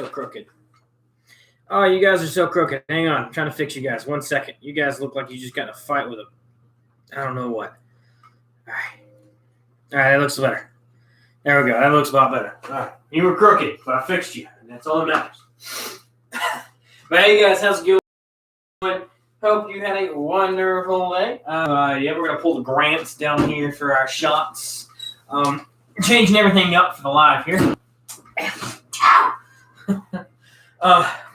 still crooked. Oh, you guys are so crooked. Hang on. I'm trying to fix you guys. 1 second. You guys look like you just got in a fight with I don't know what. All right. All right, that looks better. There we go. That looks a lot better. All right. You were crooked, but I fixed you. And that's all that matters. But hey, guys, how's it going? Hope you had a wonderful day. Yeah, we're going to pull the grants down here for our shots. Changing everything up for the live here.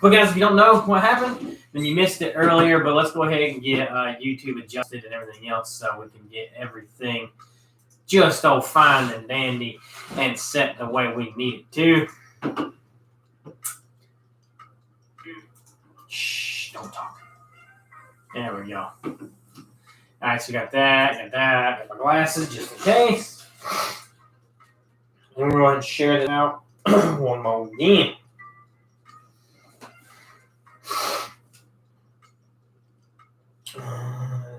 But guys, if you don't know what happened, then you missed it earlier. But let's go ahead and get YouTube adjusted and everything else so we can get everything just all fine and dandy and set the way we need it to. Shh, don't talk. There we go. All right, so we got that, got my glasses just in case. And we're going to share that out one more again.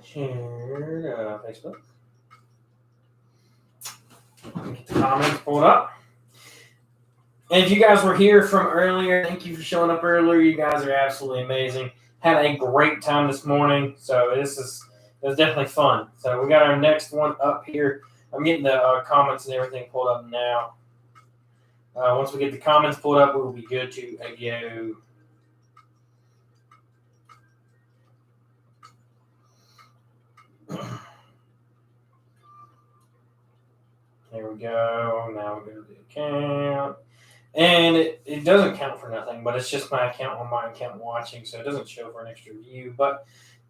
Share Facebook. Get the comments pulled up. And if you guys were here from earlier, thank you for showing up earlier. You guys are absolutely amazing. Had a great time this morning. So it was definitely fun. So we got our next one up here. I'm getting the comments and everything pulled up now. Once we get the comments pulled up, we'll be good to go. There we go. Now we go to the account. And it doesn't count for nothing, but it's just my account on my account watching, so it doesn't show for an extra view. But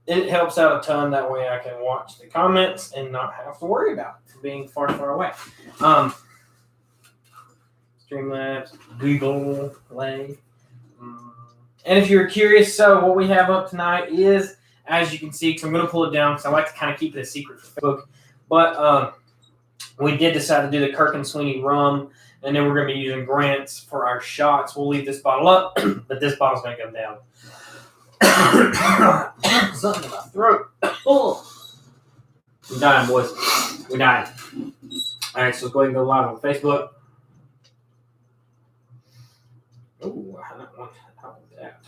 it helps out a ton. That way I can watch the comments and not have to worry about it being far, far away. Streamlabs, Google Play. And if you're curious, so what we have up tonight is, as you can see, because I'm going to pull it down because I like to kind of keep it a secret for Facebook. But we did decide to do the Kirk and Sweeney rum, and then we're going to be using grants for our shots. We'll leave this bottle up, but this bottle's going to come down. Something in my throat. Oh. We're dying, boys. We're dying. All right, so let's go ahead and go live on Facebook. Oh, I don't want that.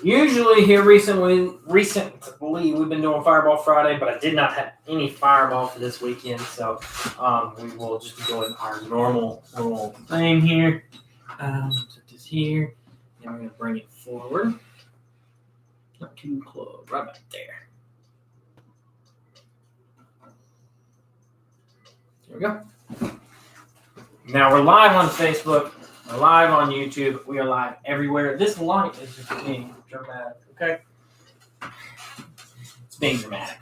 Usually here recently we've been doing Fireball Friday, but I did not have any Fireball for this weekend, so we will just be doing our normal thing here. Put this here, and we're going to bring it forward. Not too close, right about there. There we go. Now we're live on Facebook. We're live on YouTube. We are live everywhere. This light is just being dramatic, okay? It's being dramatic.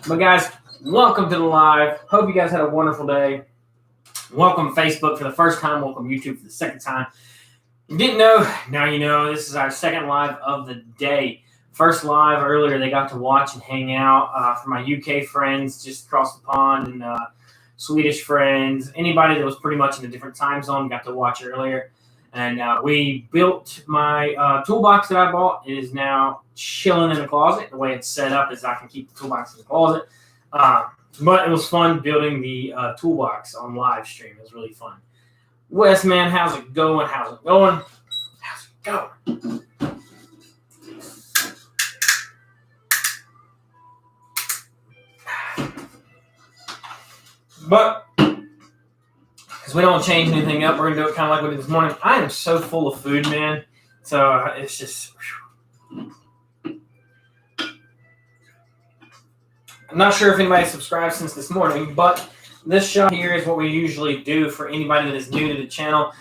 But guys, welcome to the live. Hope you guys had a wonderful day. Welcome Facebook for the first time. Welcome YouTube for the second time. You didn't know, now you know. This is our second live of the day. First live earlier, they got to watch and hang out for my UK friends just across the pond and Swedish friends, anybody that was pretty much in a different time zone got to watch earlier. And we built my toolbox that I bought. It is now chilling in the closet. The way it's set up is I can keep the toolbox in the closet. But it was fun building the toolbox on live stream. It was really fun. Wes, man, how's it going? How's it going? How's it going? But because we don't change anything up, we're going to do it kind of like we did this morning. I am so full of food, man. So it's just... I'm not sure if anybody subscribed since this morning, but this shot here is what we usually do for anybody that is new to the channel.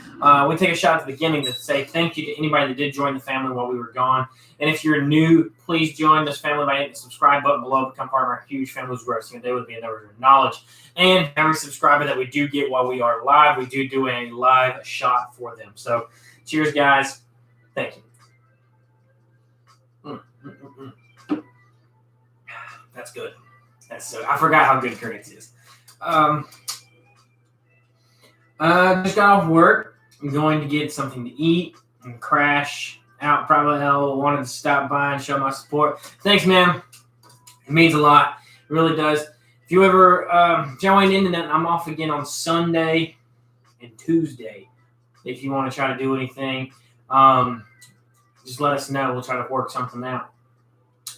We take a shot at the beginning to say thank you to anybody that did join the family while we were gone. And if you're new, please join this family by hitting the subscribe button below. Become part of our huge family who's growing. They would be another knowledge. And every subscriber that we do get while we are live, we do a live shot for them. So cheers, guys. Thank you. That's good. I forgot how good currency is. Just got off work. I'm going to get something to eat and crash out Private Hell. Wanted to stop by and show my support. Thanks, man. It means a lot. It really does. If you ever join into that, I'm off again on Sunday and Tuesday. If you want to try to do anything, just let us know. We'll try to work something out.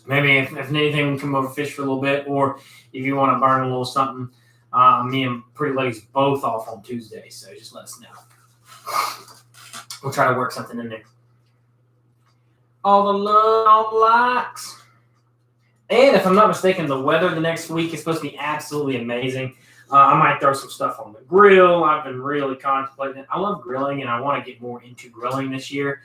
Maybe if anything, we can come over fish for a little bit, or if you want to burn a little something, me and Pretty Lady's both off on Tuesday, so just let us know. We'll try to work something in there. All the love, all the likes. And if I'm not mistaken, the weather the next week is supposed to be absolutely amazing. I might throw some stuff on the grill. I've been really contemplating it. I love grilling, and I want to get more into grilling this year.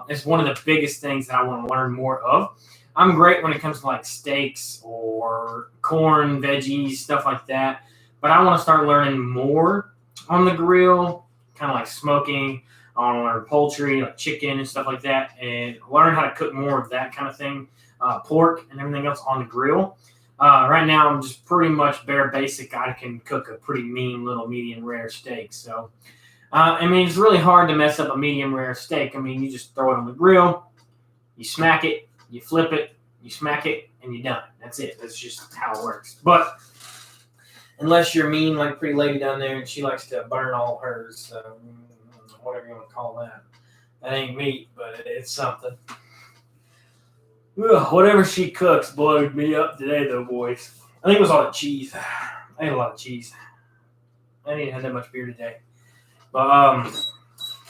It's one of the biggest things that I want to learn more of. I'm great when it comes to like steaks or corn, veggies, stuff like that. But I want to start learning more on the grill, kind of like smoking. I want to learn poultry, like chicken and stuff like that, and learn how to cook more of that kind of thing, pork and everything else on the grill. Right now, I'm just pretty much bare basic. I can cook a pretty mean little medium rare steak. So, I mean, it's really hard to mess up a medium rare steak. I mean, you just throw it on the grill, you smack it, you flip it, you smack it, and you're done. That's it. That's just how it works. But unless you're mean like Pretty Lady down there and she likes to burn all hers, whatever you want to call that. That ain't meat, but it's something. Ugh, whatever she cooks blowed me up today, though, boys. I think it was all the cheese. I ate a lot of cheese. I didn't have that much beer today. But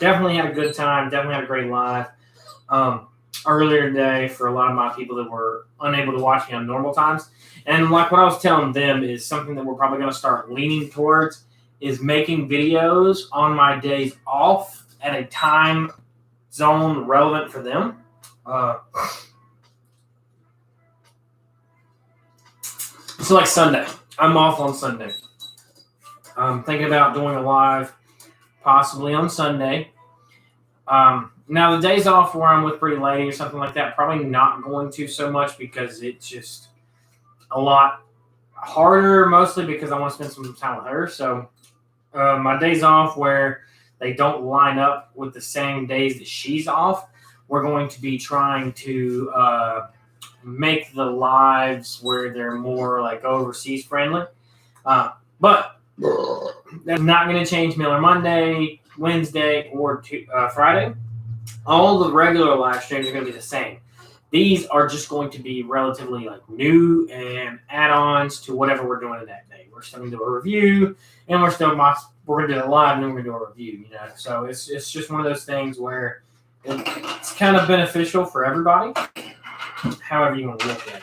definitely had a good time. Definitely had a great live. Earlier today for a lot of my people that were unable to watch me on normal times. And like what I was telling them is something that we're probably going to start leaning towards is making videos on my days off at a time zone relevant for them. So like Sunday. I'm off on Sunday. I'm thinking about doing a live possibly on Sunday. Now, the days off where I'm with Pretty Lady or something like that, probably not going to so much because it's just a lot harder, mostly because I want to spend some time with her. So my days off where they don't line up with the same days that she's off, we're going to be trying to make the lives where they're more like overseas friendly. But that's not going to change Miller Monday, Wednesday, or Friday. All the regular live streams are going to be the same. These are just going to be relatively like new and add-ons to whatever we're doing that day. We're still going to do a review, and we're going to do it live, and then we're going to do a review. You know, so it's just one of those things where it's kind of beneficial for everybody. However you want to look at it.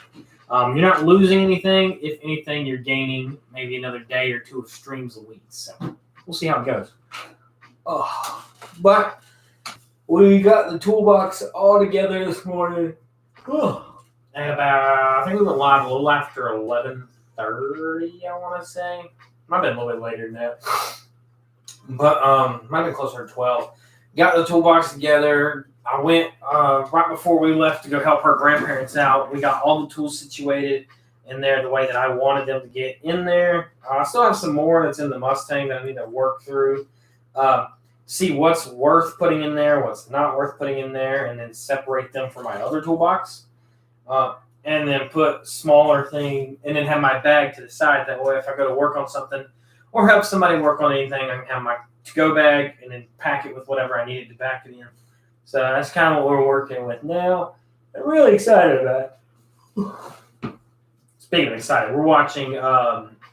You're not losing anything. If anything, you're gaining maybe another day or two of streams a week. So we'll see how it goes. Oh, but we got the toolbox all together this morning. At about, I think we went live a little after 11:30, I want to say. Might have been a little bit later than that. But might have been closer to 12. Got the toolbox together. I went right before we left to go help her grandparents out. We got all the tools situated in there the way that I wanted them to get in there. I still have some more that's in the Mustang that I need to work through. See what's worth putting in there, what's not worth putting in there, and then separate them from my other toolbox. And then put smaller thing, and then have my bag to the side. That way, if I go to work on something or help somebody work on anything, I can have my to-go bag and then pack it with whatever I needed to pack it in. So that's kind of what we're working with now. I'm really excited about it. Speaking of excited, we're watching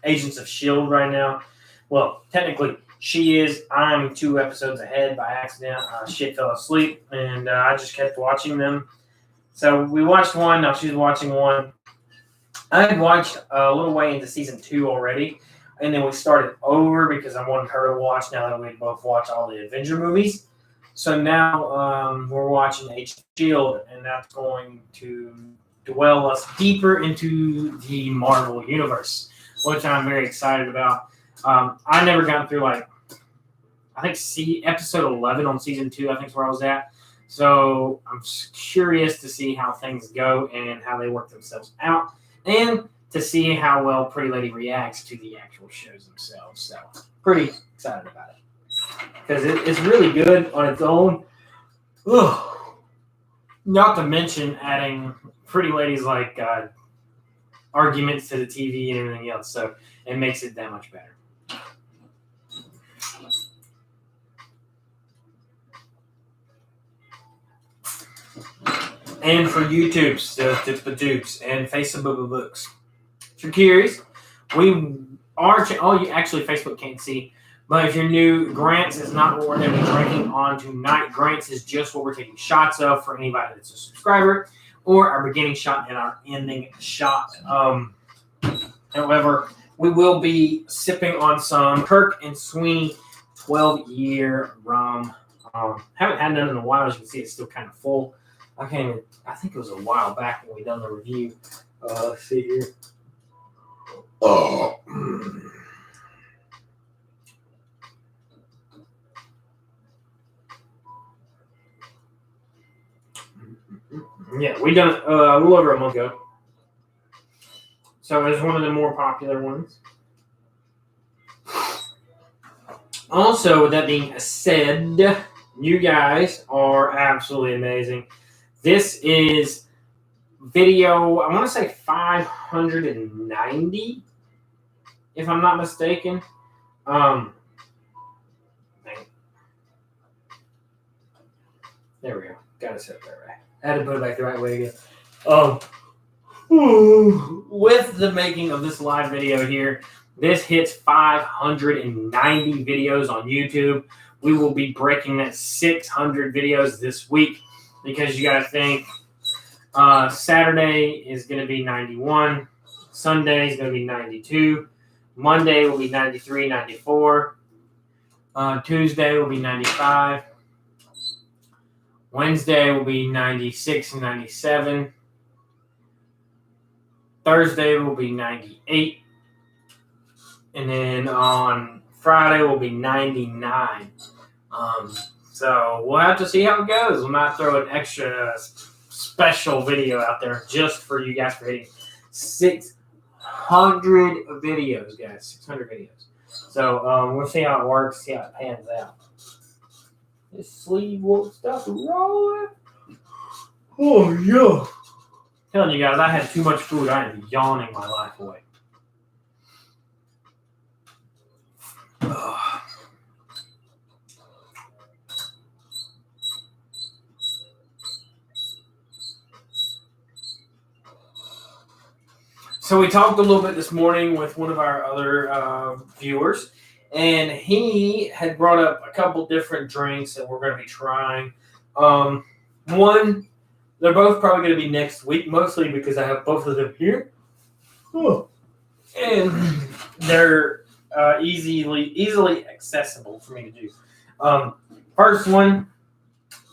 Agents of S.H.I.E.L.D. right now. Well, technically, she is. I'm 2 episodes ahead by accident. Shit fell asleep, and I just kept watching them. So we watched one. Now she's watching one. I had watched a little way into season 2 already, and then we started over because I wanted her to watch now that we both watched all the Avenger movies. So now we're watching Agents of S.H.I.E.L.D., and that's going to dwell us deeper into the Marvel Universe, which I'm very excited about. I never got through, I think episode 11 on season 2, I think is where I was at. So I'm curious to see how things go and how they work themselves out, and to see how well Pretty Lady reacts to the actual shows themselves. So pretty excited about it. Because it's really good on its own. Ugh. Not to mention adding pretty ladies like arguments to the TV and everything else. So it makes it that much better. And for YouTube's Tips for Dukes and Facebook Books. If you're curious, we are actually Facebook can't see, but if you're new, Grants is not what we're going to be drinking on tonight. Grants is just what we're taking shots of for anybody that's a subscriber, or our beginning shot and our ending shot. However, we will be sipping on some Kirk and Sweeney 12-year rum. Haven't had none in a while. As you can see, it's still kind of full. I think it was a while back when we done the review. Let's see here. Oh. Yeah, we done it a little over a month ago. So it's one of the more popular ones. Also, with that being said, you guys are absolutely amazing. This is video, I want to say 590, if I'm not mistaken. There we go. Got to set that right. I had to put it back the right way again. With the making of this live video here, this hits 590 videos on YouTube. We will be breaking that 600 videos this week because you got to think Saturday is going to be 91. Sunday is going to be 92. Monday will be 93, 94. Tuesday will be 95. Wednesday will be 96 and 97. Thursday will be 98. And then on Friday will be 99. So we'll have to see how it goes. We might throw an extra special video out there just for you guys for hitting 600 videos, guys. 600 videos. So we'll see how it works, see how it pans out. This sleeve won't stop rolling. Oh, yeah. Telling you guys, I had too much food. I am yawning my life away. So we talked a little bit this morning with one of our other viewers, and he had brought up a couple different drinks that we're going to be trying. One, they're both probably going to be next week, mostly because I have both of them here. Oh. And they're easily accessible for me to do. First one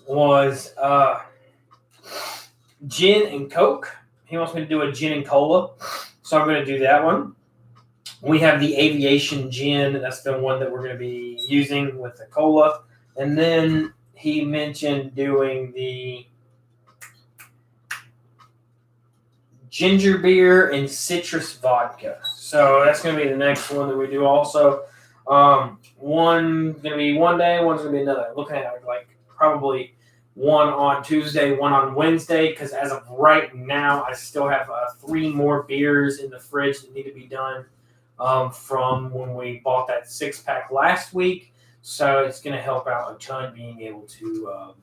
was gin and Coke. He wants me to do a gin and cola, so I'm going to do that one. We have the Aviation Gin. That's the one that we're going to be using with the cola. And then he mentioned doing the ginger beer and citrus vodka. So that's going to be the next one that we do also. One going to be one day, one's going to be another. Looking at it like probably one on Tuesday, one on Wednesday, because as of right now, I still have 3 more beers in the fridge that need to be done from when we bought that 6-pack last week. So it's going to help out a ton being able to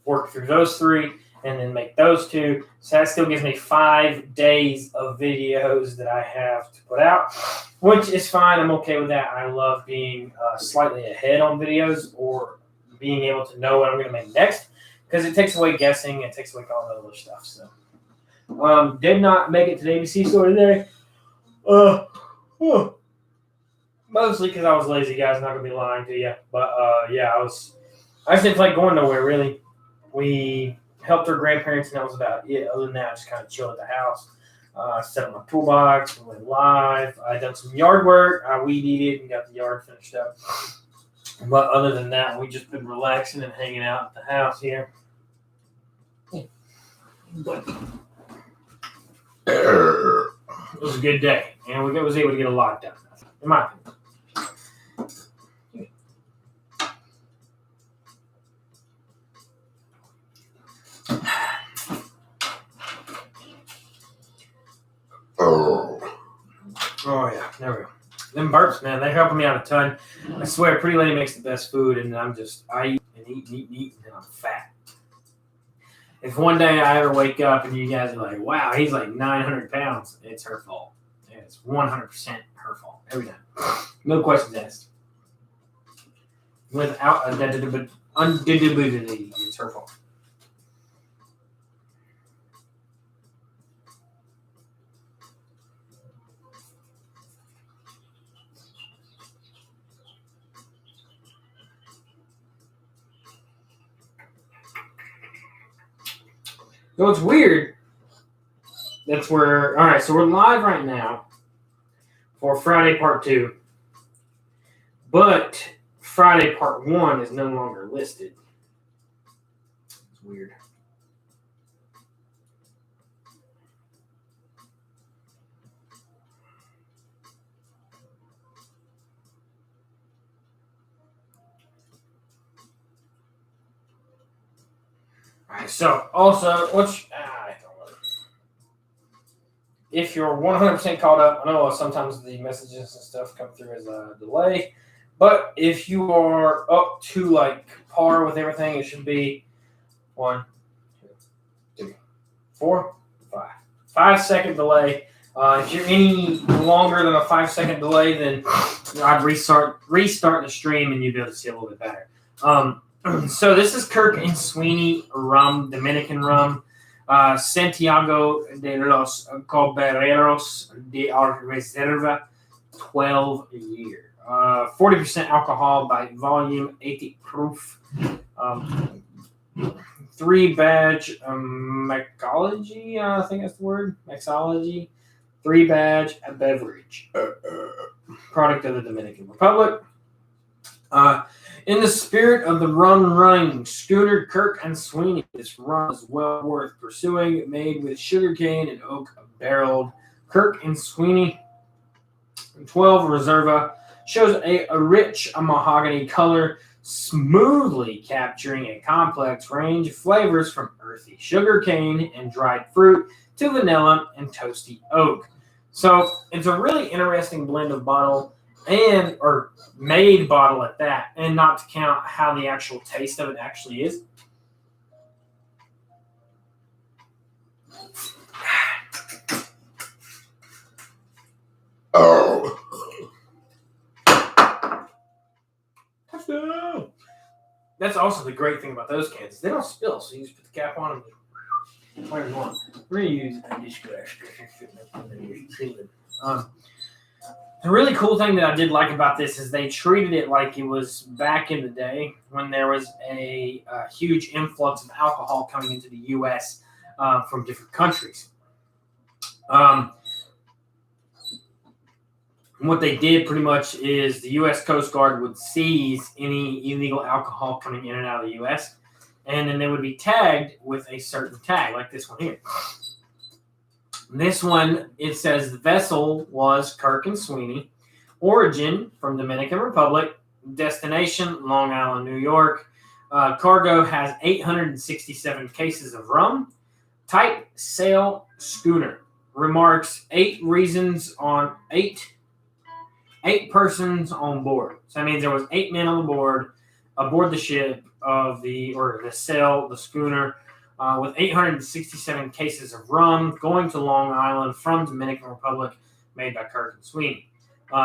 work through those 3 and then make those 2. So that still gives me 5 days of videos that I have to put out, which is fine. I'm okay with that. I love being slightly ahead on videos or being able to know what I'm going to make next, because it takes away guessing. It takes away all the other stuff. So, did not make it to the ABC store today. Mostly because I was lazy, guys. Not going to be lying to you. But, yeah, I just didn't feel like going nowhere, really. We helped our grandparents, and that was about it. Other than that, I just kind of chilled at the house. Set up my toolbox. We went live. I done some yard work. I weed eated and got the yard finished up. But other than that, we've just been relaxing and hanging out at the house here. But it was a good day, and we was able to get a lot done, in my opinion. Them burps, man, they're helping me out a ton. I swear, Pretty Lady makes the best food, and I eat and eat, and I'm fat. If one day I ever wake up and you guys are like, wow, he's like 900 pounds, it's her fault. It's 100% her fault. Every time. No questions asked. Without undividedly, it's her fault. So it's weird. That's where, all right, so we're live right now for Friday Part 2. But Friday Part 1 is no longer listed. It's weird. All right, so also, if you're 100% caught up, I know sometimes the messages and stuff come through as a delay, but if you are up to like par with everything, it should be 1, 2, 3, 4, 5. 5-second delay. If you're any longer than a 5-second delay, then I'd restart the stream and you'd be able to see a little bit better. So this is Kirk and Sweeney rum, Dominican rum. Santiago de los Caballeros de Reserva, 12 year. 40% alcohol by volume, 80 proof. 3-badge mixology, I think that's the word. Mixology. 3-badge beverage. Product of the Dominican Republic. In the spirit of the rum running schooner Kirk and Sweeney, this rum is well worth pursuing. Made with sugarcane and oak barreled. Kirk and Sweeney 12 Reserva shows a rich mahogany color, smoothly capturing a complex range of flavors from earthy sugarcane and dried fruit to vanilla and toasty oak. So it's a really interesting blend of bottle or made bottle at that, and not to count how the actual taste of it actually is. Oh. That's also the great thing about those cans. They don't spill, so you just put the cap on them. Whatever you want. We're going to use a dish glass. The really cool thing that I did like about this is they treated it like it was back in the day when there was a huge influx of alcohol coming into the U.S. From different countries. What they did pretty much is the U.S. Coast Guard would seize any illegal alcohol coming in and out of the U.S., and then they would be tagged with a certain tag, like this one here. This one, it says the vessel was Kirk and Sweeney. Origin from Dominican Republic. Destination, Long Island, New York. Cargo has 867 cases of rum. Type, sail, schooner. Remarks, 8 persons on board. So that means there was 8 men on board aboard the ship of the schooner. With 867 cases of rum going to Long Island from Dominican Republic, made by Kirk and Sweeney.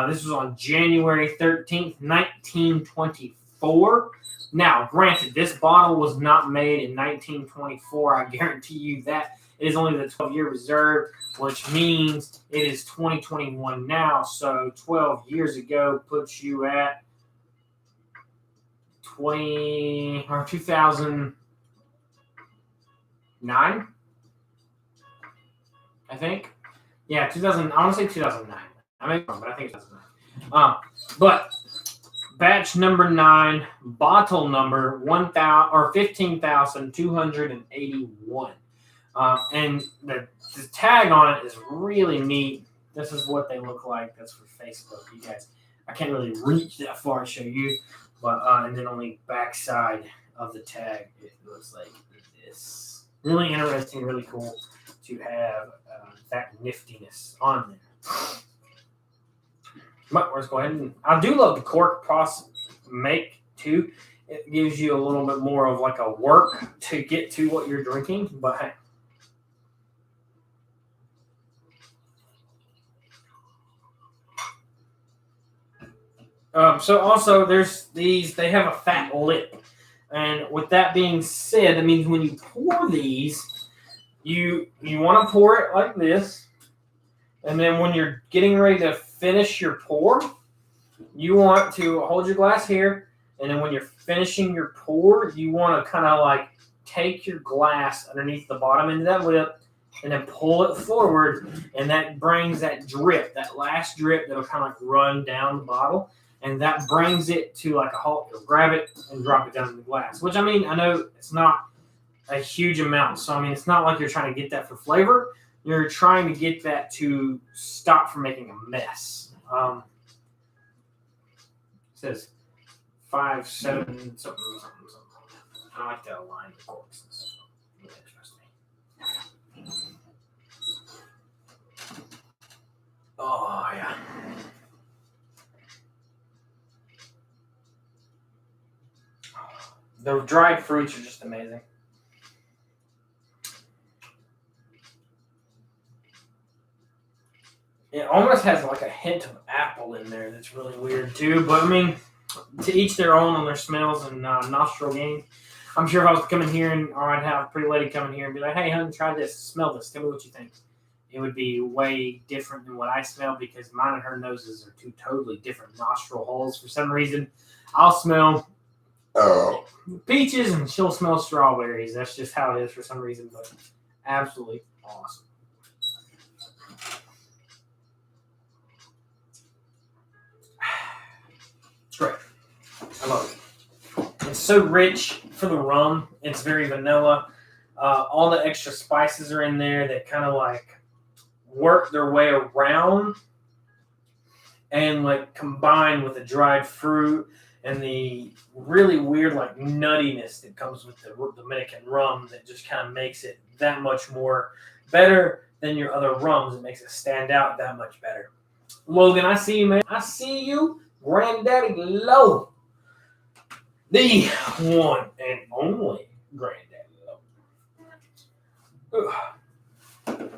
This was on January 13th, 1924. Now, granted, this bottle was not made in 1924. I guarantee you that. It is only the 12-year reserve, which means it is 2021 now. So 12 years ago puts you at 2009, I think. Yeah, 2000. I want to say 2009. I may be wrong, but I think it's 2009. But batch number 9, bottle number 15,281. And the tag on it is really neat. This is what they look like. That's for Facebook, you guys. I can't really reach that far to show you, but and then on the back side of the tag, it looks like this. Really interesting, really cool to have that niftiness on there. But let's go ahead and I do love the cork process make too. It gives you a little bit more of like a work to get to what you're drinking, but hey. So also there's these, they have a fat lip. And with that being said, that means when you pour these, you want to pour it like this. And then when you're getting ready to finish your pour, you want to hold your glass here. And then when you're finishing your pour, you want to kind of like take your glass underneath the bottom end of that lip and then pull it forward. And that brings that drip, that last drip that'll kind of like run down the bottle. And that brings it to like a halt. You'll grab it and drop it down in the glass. Which, I mean, I know it's not a huge amount. So, I mean, it's not like you're trying to get that for flavor. You're trying to get that to stop from making a mess. It says 5, 7, something. I like to align the corks and stuff. Really interesting. Oh, yeah. The dried fruits are just amazing. It almost has like a hint of apple in there that's really weird too. But I mean, to each their own on their smells and nostril gain. I'm sure if I was coming here or I'd have a pretty lady come in here and be like, hey, honey, try this, smell this, tell me what you think. It would be way different than what I smell because mine and her noses are two totally different nostril holes. For some reason, I'll smell peaches and she'll smell strawberries. That's just how it is for some reason, but absolutely awesome. It's great. I love it. It's so rich for the rum. It's very vanilla. All the extra spices are in there that kind of like work their way around and like combine with the dried fruit and the really weird like nuttiness that comes with the Dominican rum that just kind of makes it that much more better than your other rums. It makes it stand out that much better. Logan, I see you, man. I see you. Granddaddy Low. The one and only Granddaddy Low. Ugh.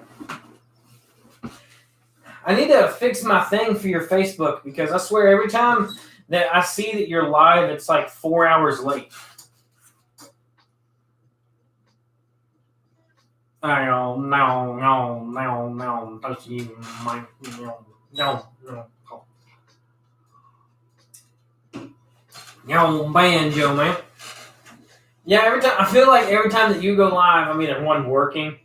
I need to fix my thing for your Facebook because I swear every time that I see that you're live, it's like 4 hours late. No, banjo, man. Yeah, every time that you go live, I'm either one working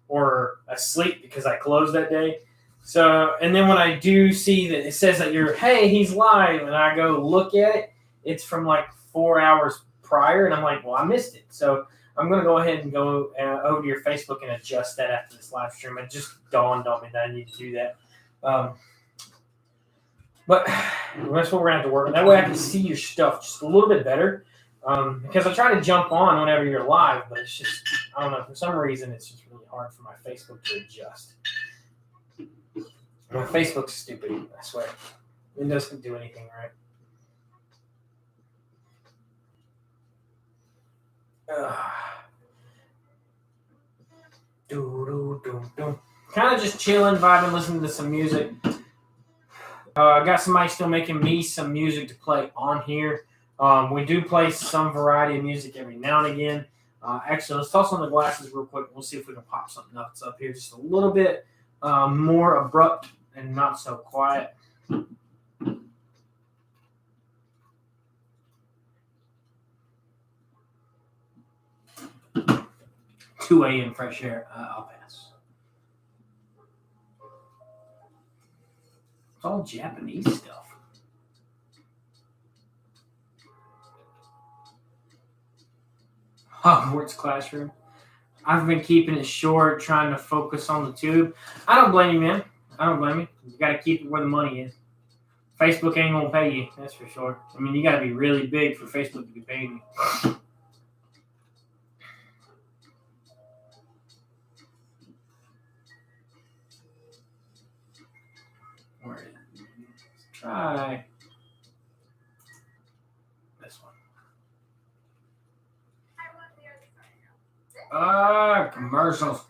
or asleep because I closed that day. So, and then when I do see that it says that hey, he's live, and I go look at it, it's from like 4 hours prior, and I'm like, well, I missed it. So I'm going to go ahead and go over to your Facebook and adjust that after this live stream. It just dawned on me that I need to do that. But that's what we're going to have to work on. That way I can see your stuff just a little bit better. Because I try to jump on whenever you're live, but it's just, I don't know, for some reason, it's just really hard for my Facebook to adjust. My Facebook's stupid, I swear. It doesn't do anything right. Kind of just chilling, vibing, listening to some music. I got somebody still making me some music to play on here. We do play some variety of music every now and again. Actually, let's toss on the glasses real quick. We'll see if we can pop something else up here just a little bit more abrupt and not so quiet. 2 a.m. fresh air. I'll pass. It's all Japanese stuff. Hogwarts classroom. I've been keeping it short, trying to focus on the tube. I don't blame you, man. I don't blame you. You got to keep it where the money is. Facebook ain't gonna pay you, that's for sure. I mean, you got to be really big for Facebook to be paying you. Try this one. Commercials.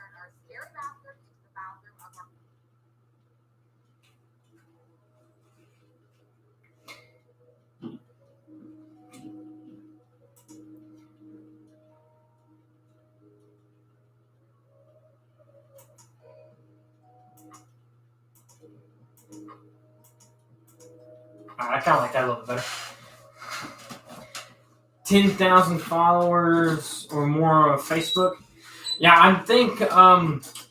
I kind of like that a little bit better. 10,000 followers or more on Facebook. Yeah, I think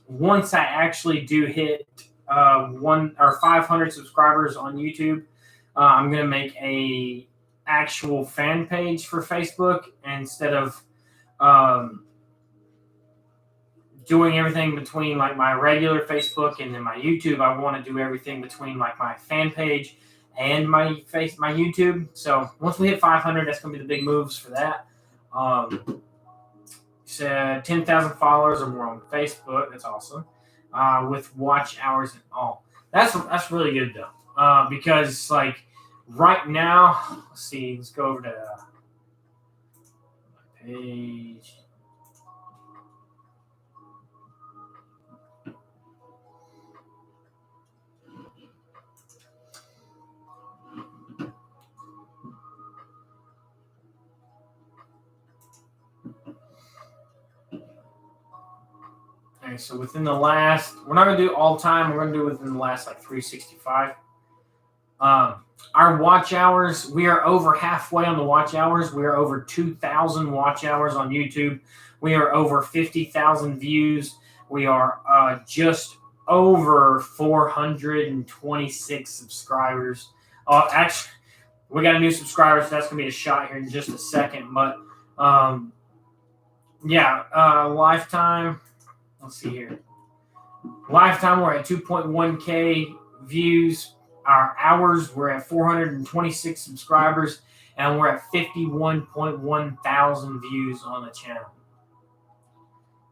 once I actually do hit 500 subscribers on YouTube, I'm gonna make a actual fan page for Facebook instead of doing everything between like my regular Facebook and then my YouTube. I want to do everything between like my fan page and my YouTube. So once we hit 500, that's gonna be the big moves for that. Said 10,000 followers or more on Facebook. That's awesome. With watch hours and all. That's really good though. Because like right now, let's see. Let's go over to my page. Okay, so within the last, we're not going to do all time. We're going to do within the last like 365. Our watch hours, we are over halfway on the watch hours. We are over 2,000 watch hours on YouTube. We are over 50,000 views. We are just over 426 subscribers. Actually, we got a new subscriber, so that's going to be a shot here in just a second. But lifetime. Let's see here. Lifetime, we're at 2.1K views. Our hours, we're at 426 subscribers, and we're at 51.1 thousand views on the channel.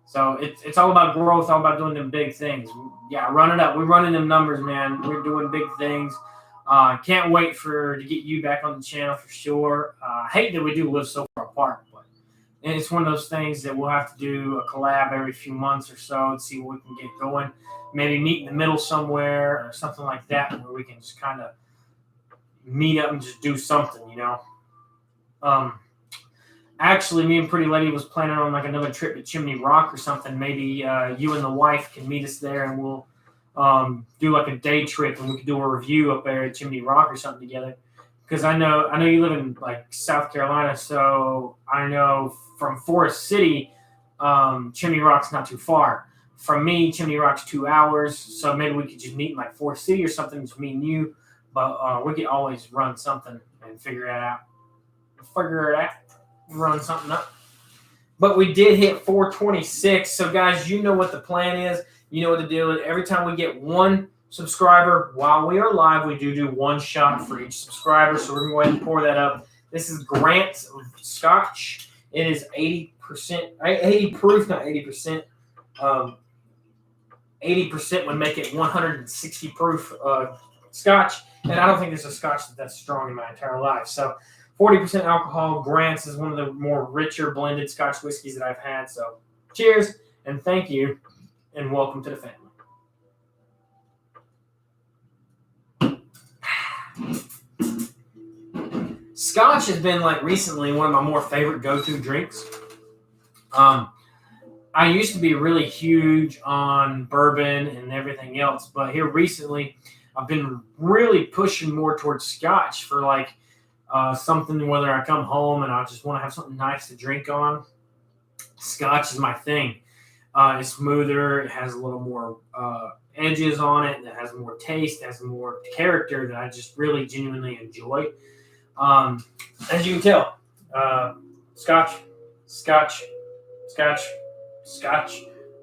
So it's all about growth, all about doing them big things. Yeah, run it up. We're running them numbers, man. We're doing big things. Can't wait to get you back on the channel for sure. I hate that we do live so far apart, but it's one of those things that we'll have to do a collab every few months or so and see what we can get going. Maybe meet in the middle somewhere or something like that where we can just kind of meet up and just do something, you know. Actually, me and Pretty Lady was planning on like another trip to Chimney Rock or something. Maybe you and the wife can meet us there and we'll do like a day trip and we can do a review up there at Chimney Rock or something together. Because I know you live in like South Carolina, so I know from Forest City, Chimney Rock's not too far. From me, Chimney Rock's 2 hours, so maybe we could just meet in like Forest City or something, just me and you. But we could always run something and figure it out. Run something up. But we did hit 426, so guys, you know what the plan is. You know what the deal is. Every time we get one subscriber while we are live, we do one shot for each subscriber. So we're going to go ahead and pour that up. This is Grant's Scotch. It is 80%, 80 proof, not 80%. 80% would make it 160 proof Scotch. And I don't think there's a Scotch that's strong in my entire life. So 40% alcohol. Grant's is one of the more richer blended Scotch whiskeys that I've had. So cheers and thank you and welcome to the family. Scotch has been like recently one of my more favorite go-to drinks. I used to be really huge on bourbon and everything else, but here recently I've been really pushing more towards Scotch for like something, whether I come home and I just want to have something nice to drink on. Scotch is my thing. It's smoother. It has a little more edges on it. It has more taste. It has more character that I just really genuinely enjoy. As you can tell, Scotch.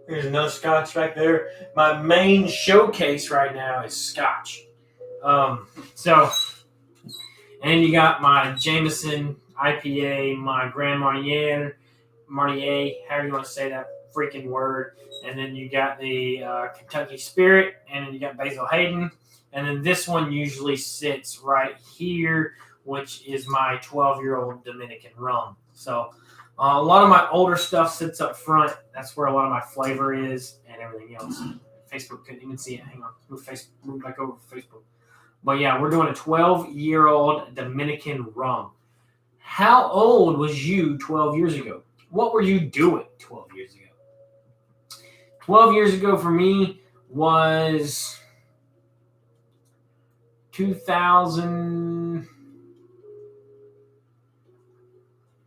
There's another Scotch back there. My main showcase right now is Scotch. And you got my Jameson IPA, my Grand Marnier, however you want to say that freaking word. And then you got the Kentucky Spirit, and then you got Basil Hayden. And then this one usually sits right here, which is my 12-year-old Dominican rum. So a lot of my older stuff sits up front. That's where a lot of my flavor is and everything else. Facebook couldn't even see it. Hang on. Move back over to Facebook. But yeah, we're doing a 12-year-old Dominican rum. How old was you 12 years ago? What were you doing 12 years ago? 12 years ago for me was 2000.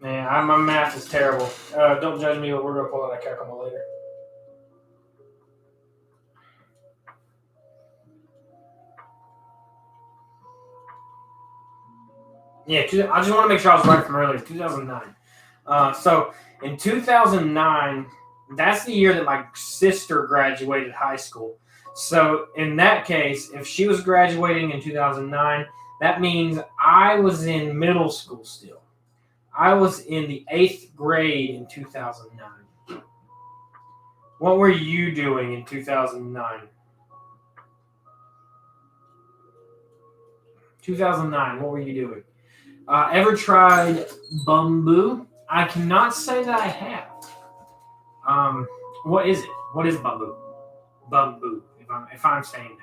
Man, my math is terrible. Don't judge me, but we're going to pull out that calculator later. Yeah, I just want to make sure I was right from earlier. 2009. So in 2009, that's the year that my sister graduated high school. So in that case, if she was graduating in 2009, that means I was in middle school still. I was in the 8th grade in 2009. What were you doing in 2009? 2009, what were you doing? Ever tried bamboo? I cannot say that I have. What is it? What is bamboo? Bamboo, if I'm saying that right.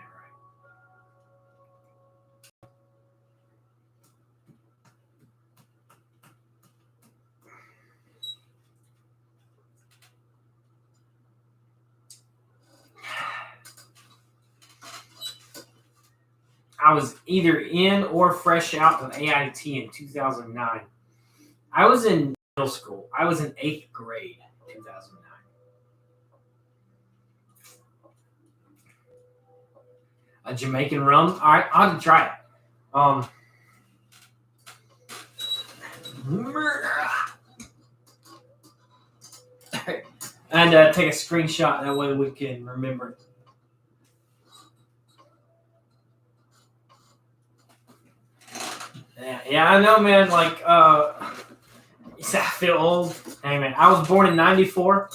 I was either in or fresh out of AIT in 2009. I was in middle school. I was in 8th grade in 2009. A Jamaican rum? All right, I'll have to try it. And take a screenshot. That way we can remember it. Yeah, I know, man. Like, I feel old. Hey, man, I was born in '94.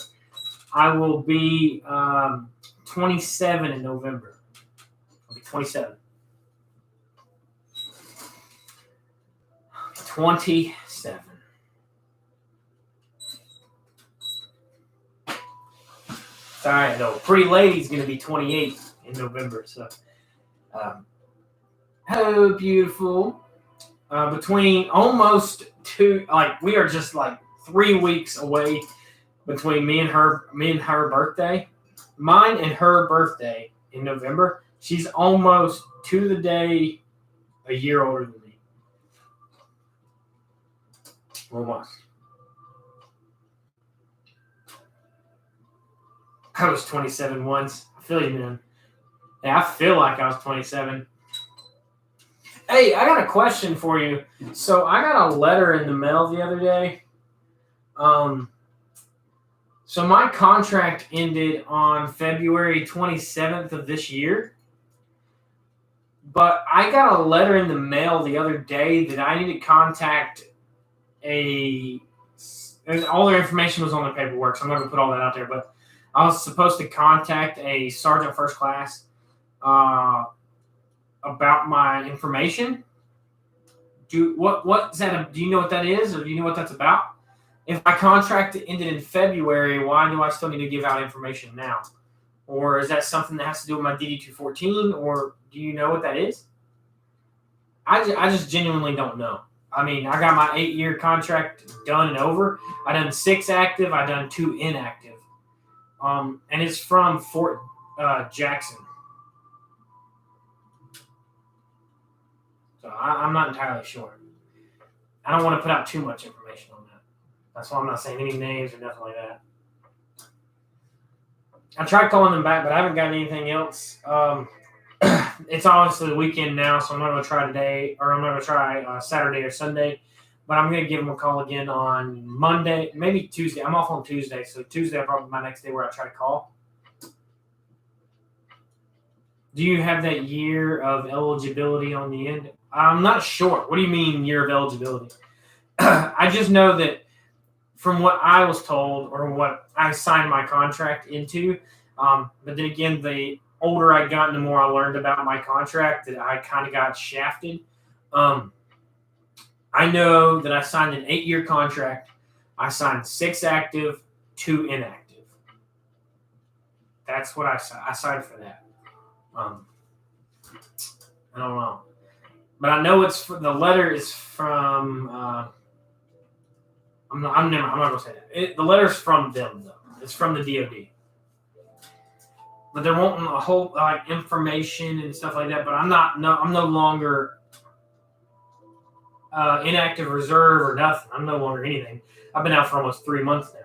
I will be 27 in November. I'll be 27. 27. It's all right, though. Pretty lady's going to be 28 in November. So, hello, beautiful. Between almost we are just like 3 weeks away between me and her birthday. Mine and her birthday in November. She's almost to the day a year older than me. Almost. I was 27 once. I feel you, man. Yeah, I feel like I was 27. Hey, I got a question for you. So I got a letter in the mail the other day. So my contract ended on February 27th of this year. But I got a letter in the mail the other day that I need to contact all their information was on the paperwork, so I'm not going to put all that out there. But I was supposed to contact a sergeant first class about my information. Do you know what that is, or do you know what that's about? If my contract ended in February, why do I still need to give out information now? Or is that something that has to do with my DD-214, or do you know what that is? I just genuinely don't know. I mean, I got my 8-year contract done and over. I done 6 active. I done 2 inactive. And it's from Fort Jackson. So I'm not entirely sure. I don't want to put out too much information on that. That's why I'm not saying any names or nothing like that. I tried calling them back, but I haven't gotten anything else. It's obviously the weekend now, so I'm not going to try today, or I'm not going to try Saturday or Sunday. But I'm going to give them a call again on Monday, maybe Tuesday. I'm off on Tuesday, so Tuesday will probably be my next day where I try to call. Do you have that year of eligibility on the end? I'm not sure. What do you mean year of eligibility? I just know that from what I was told or what I signed my contract into, but then again, the older I got, the more I learned about my contract, that I kind of got shafted. I know that I signed an 8-year contract. I signed 6 active, 2 inactive. That's what I signed for that. I don't know. But I know the letter is from, I'm not going to say that. The letter's from them, though. It's from the DOD. But they're wanting a whole, information and stuff like that. But I'm no longer inactive reserve or nothing. I'm no longer anything. I've been out for almost 3 months now.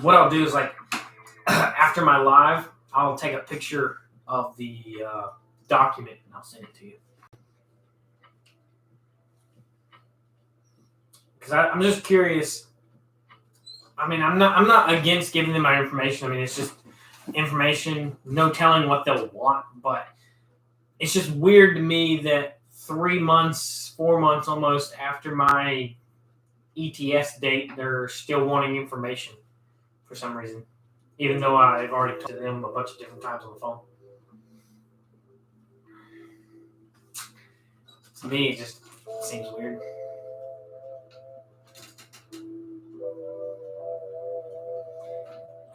What I'll do is after my live, I'll take a picture of the document and I'll send it to you. Because I'm just curious. I mean, I'm not against giving them my information. I mean, it's just information, no telling what they'll want. But it's just weird to me that 3 months, 4 months almost after my ETS date, they're still wanting information for some reason, even though I've already talked to them a bunch of different times on the phone. To me, it just seems weird.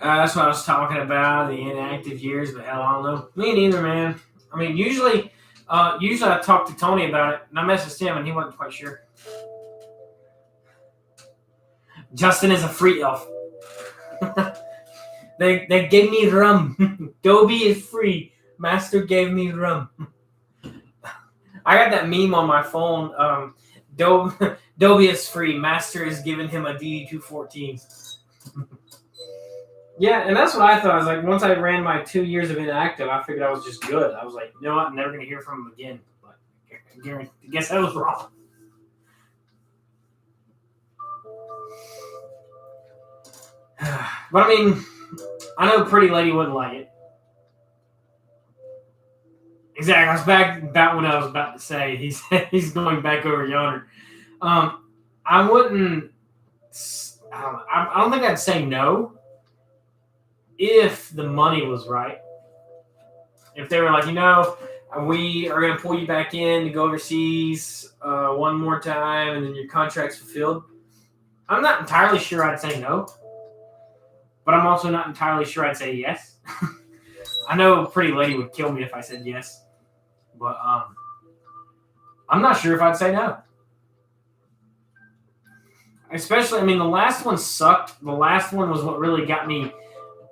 That's what I was talking about, the inactive years, but hell, I don't know. Me neither, man. I mean, usually I talk to Tony about it, and I messaged him, and he wasn't quite sure. Justin is a free elf. They gave me rum. Dobby is free. Master gave me rum. I got that meme on my phone. Dobby is free. Master is giving him a DD214. Yeah, and that's what I thought. I was like, once I ran my 2 years of inactive, I figured I was just good. I was like, you know what? I'm never going to hear from him again. But I guess I was wrong. But I mean, I know Pretty Lady wouldn't like it. Exactly. I was back about what I was about to say. He's going back over yonder. I wouldn't. I don't think I'd say no if the money was right. If they were like, we are going to pull you back in to go overseas one more time, and then your contract's fulfilled. I'm not entirely sure I'd say no. But I'm also not entirely sure I'd say yes. I know Pretty Lady would kill me if I said yes. But I'm not sure if I'd say no. Especially, I mean, the last one sucked. The last one was what really got me,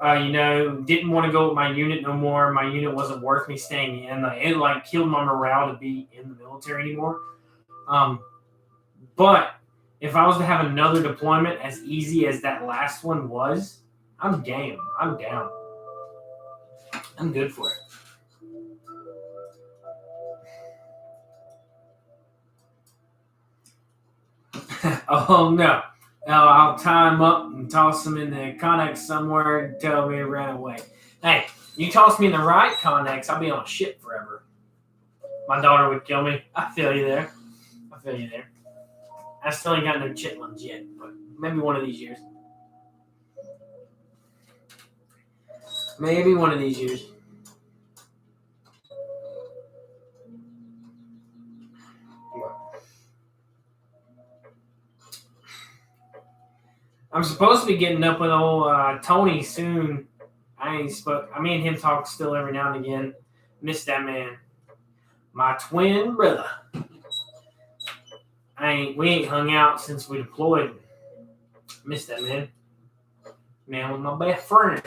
didn't want to go with my unit no more. My unit wasn't worth me staying in. It killed my morale to be in the military anymore. But if I was to have another deployment as easy as that last one was, I'm game. I'm down. I'm good for it. Oh, no. I'll tie him up and toss him in the Connex somewhere and tell me he ran away. Hey, you toss me in the right Connex, I'll be on a ship forever. My daughter would kill me. I feel you there. I still ain't got no chitlins yet, but maybe one of these years. Maybe one of these years. I'm supposed to be getting up with old Tony soon. Me and him talk still every now and again. Miss that man. My twin brother. We ain't hung out since we deployed. Miss that man. Man was my best friend.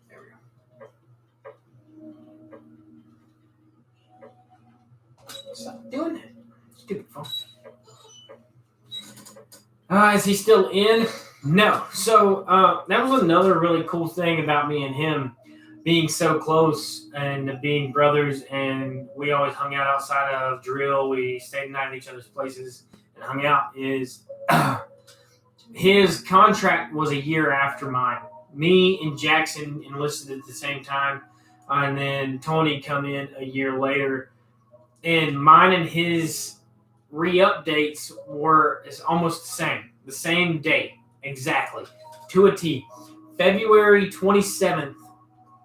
There we go. Stop doing that. Stupid phone. Is he still in? No. So that was another really cool thing about me and him being so close and being brothers, and we always hung out outside of drill. We stayed the night at each other's places and hung out. Is his contract was a year after mine. Me and Jackson enlisted at the same time, and then Tony come in a year later. And mine and his re-updates were almost the same date, exactly, to a T. February 27th,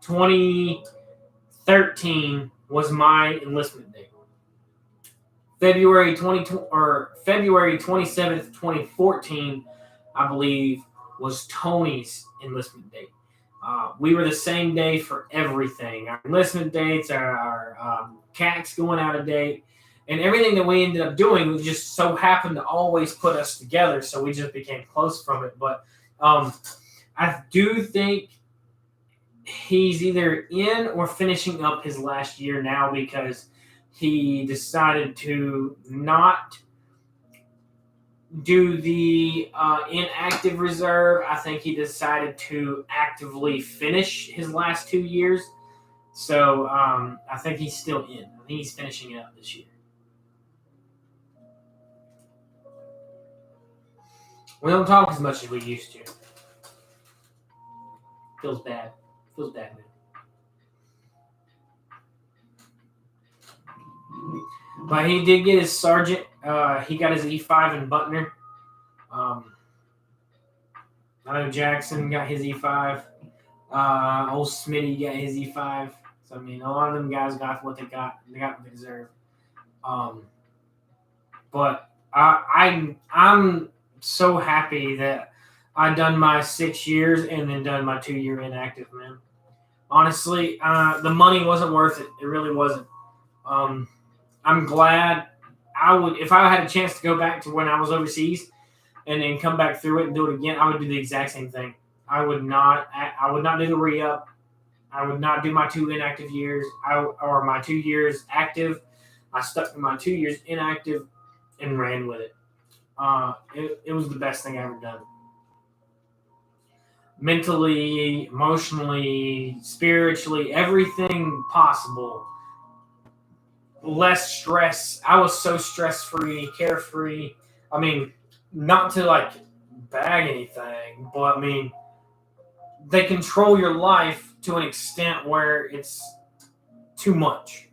2013 was my enlistment date. February 27th, 2014, I believe, was Tony's enlistment date. We were the same day for everything. Our enlistment dates, our CACs going out of date, and everything that we ended up doing just so happened to always put us together, so we just became close from it. But I do think he's either in or finishing up his last year now, because he decided to not do the inactive reserve. I think he decided to actively finish his last 2 years. So I think he's still in. I think he's finishing it up this year. We don't talk as much as we used to. Feels bad. Man. But he did get his sergeant. He got his E5 in Butner. I know Jackson got his E5. Old Smitty got his E5. So, I mean, a lot of them guys got what they got. They got what they deserve. But I'm so happy that I done my 6 years and then done my 2 year inactive, man. Honestly, the money wasn't worth it. It really wasn't. I'm glad I would, if I had a chance to go back to when I was overseas and then come back through it and do it again, I would do the exact same thing. I would not do the re-up. I would not do my 2 inactive years or my 2 years active. I stuck to my 2 years inactive and ran with it. It was the best thing I ever done. Mentally, emotionally, spiritually, everything possible. Less stress. I was so stress-free, carefree. I mean, not to like bag anything, but I mean, they control your life to an extent where it's too much.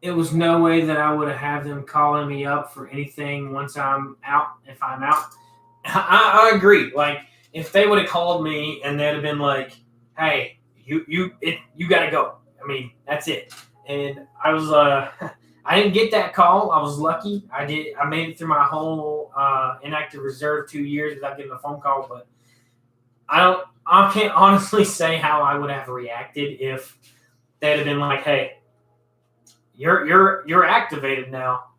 It was no way that I would have them calling me up for anything once I'm out, if I'm out. I agree. Like, if they would have called me and they'd have been like, hey, you got to go. I mean, that's it. And I was, I didn't get that call. I was lucky. I made it through my whole inactive reserve 2 years without getting a phone call. But I can't honestly say how I would have reacted if they'd have been like, hey, you're activated now.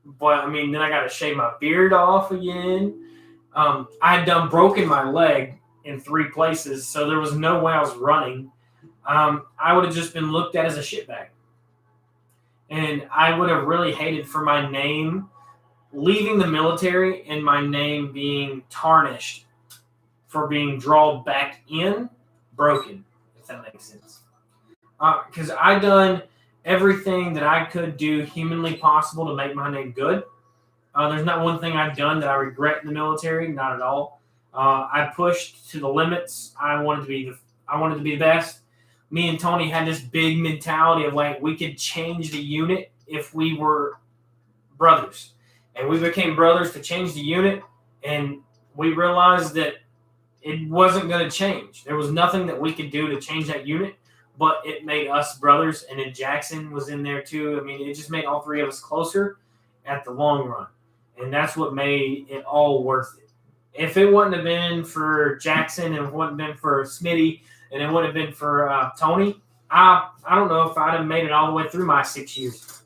But I mean, then I got to shave my beard off again. I had broken my leg in 3 places, so there was no way I was running. I would have just been looked at as a shitbag. And I would have really hated for my name leaving the military and my name being tarnished for being drawn back in, broken, if that makes sense. Because I done everything that I could do humanly possible to make my name good. There's not one thing I've done that I regret in the military, not at all. I pushed to the limits. I wanted to be the best. Me and Tony had this big mentality of like we could change the unit if we were brothers. And we became brothers to change the unit, and we realized that it wasn't going to change. There was nothing that we could do to change that unit, but it made us brothers, and then Jackson was in there too. I mean, it just made all 3 of us closer at the long run, and that's what made it all worth it. If it wouldn't have been for Jackson and it wouldn't have been for Smitty and it would have been for Tony, I don't know if I'd have made it all the way through my 6 years.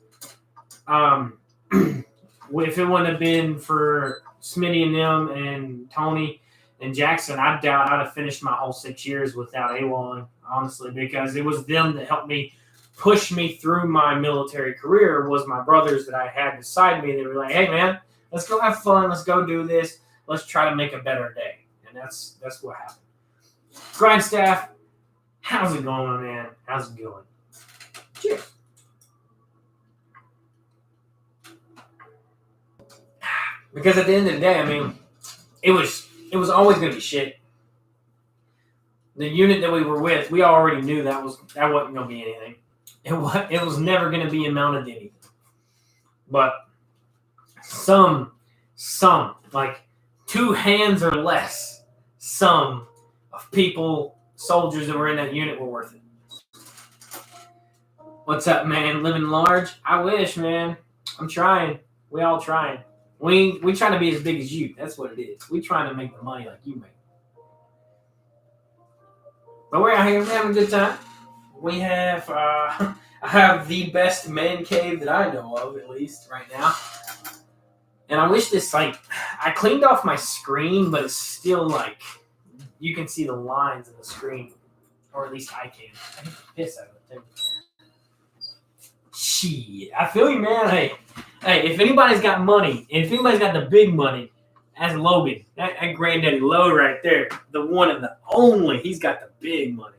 If it wouldn't have been for Smitty and them and Tony and Jackson, I doubt I'd have finished my whole 6 years without A1, honestly, because it was them that helped me push me through my military career. Was my brothers that I had beside me. They were like, hey, man, let's go have fun. Let's go do this. Let's try to make a better day. And that's what happened. Grind staff, How's it going, my man? How's it going? Cheers. Because at the end of the day, I mean, it was always going to be shit. The unit that we were with, we already knew that wasn't going to be anything. It was never going to be amounted to anything. But some like 2 hands or less, some of people, soldiers that were in that unit were worth it. What's up, man? Living large? I wish, man. I'm trying. We all trying. We trying to be as big as you. That's what it is. We trying to make the money like you make. But we're out here having a good time. We have I have the best man cave that I know of, at least right now. And I wish this, like, I cleaned off my screen, but it's still like you can see the lines in the screen, or at least I can. I get the piss out of it too. Shit, I feel you, man. Hey, if anybody's got money, and if anybody's got the big money, that's Logan. That Granddaddy Low right there, the one and the only. He's got the big money.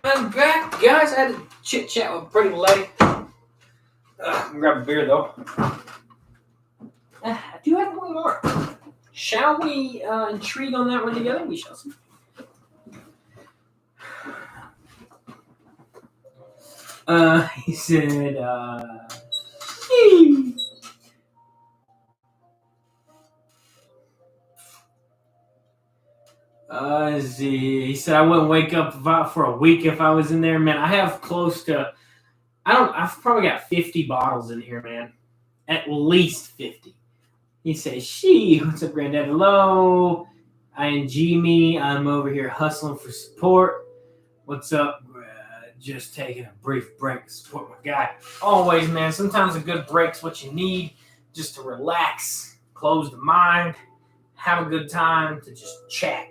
I'm back, guys. I had to chit chat with a pretty lady. Grab a beer though. I do have one more. Shall we intrigue on that one together? We shall see. He said, he said I wouldn't wake up for a week if I was in there. Man, I have close to, I've probably got 50 bottles in here, man. At least 50. He says, what's up, Granddaddy Low? ING me. I'm over here hustling for support. What's up? Just taking a brief break to support my guy. Always, man. Sometimes a good break's what you need just to relax, close the mind, have a good time to just chat.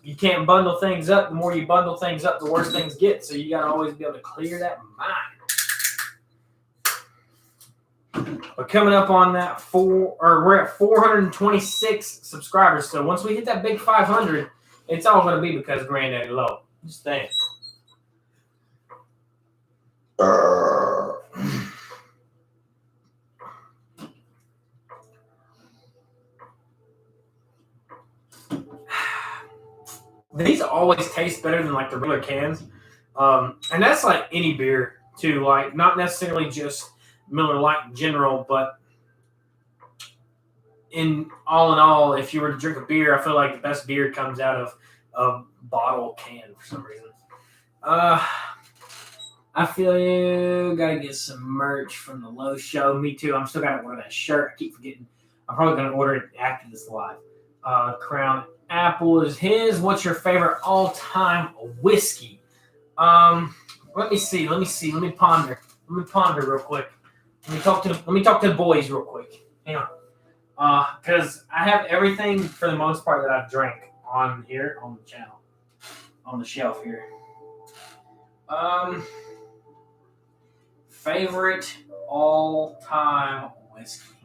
You can't bundle things up. The more you bundle things up, the worse things get. So you got to always be able to clear that mind. But coming up on that we're at 426 subscribers. So once we hit that big 500, it's all going to be because of Granddaddy Low. Just saying. These always taste better than like the regular cans, and that's like any beer too. Like not necessarily just Miller Lite in general, but in all, if you were to drink a beer, I feel like the best beer comes out of a bottle can for some reason. I feel you. Gotta get some merch from the Low Show. Me too. I'm still gotta order that shirt. I keep forgetting. I'm probably gonna order it after this live. Crown Apple is his. What's your favorite all-time whiskey? Let me see. Let me ponder. Real quick. Let me talk to the boys real quick. Hang on. Because I have everything for the most part that I've drank on here on the channel, on the shelf here. Favorite all-time whiskey.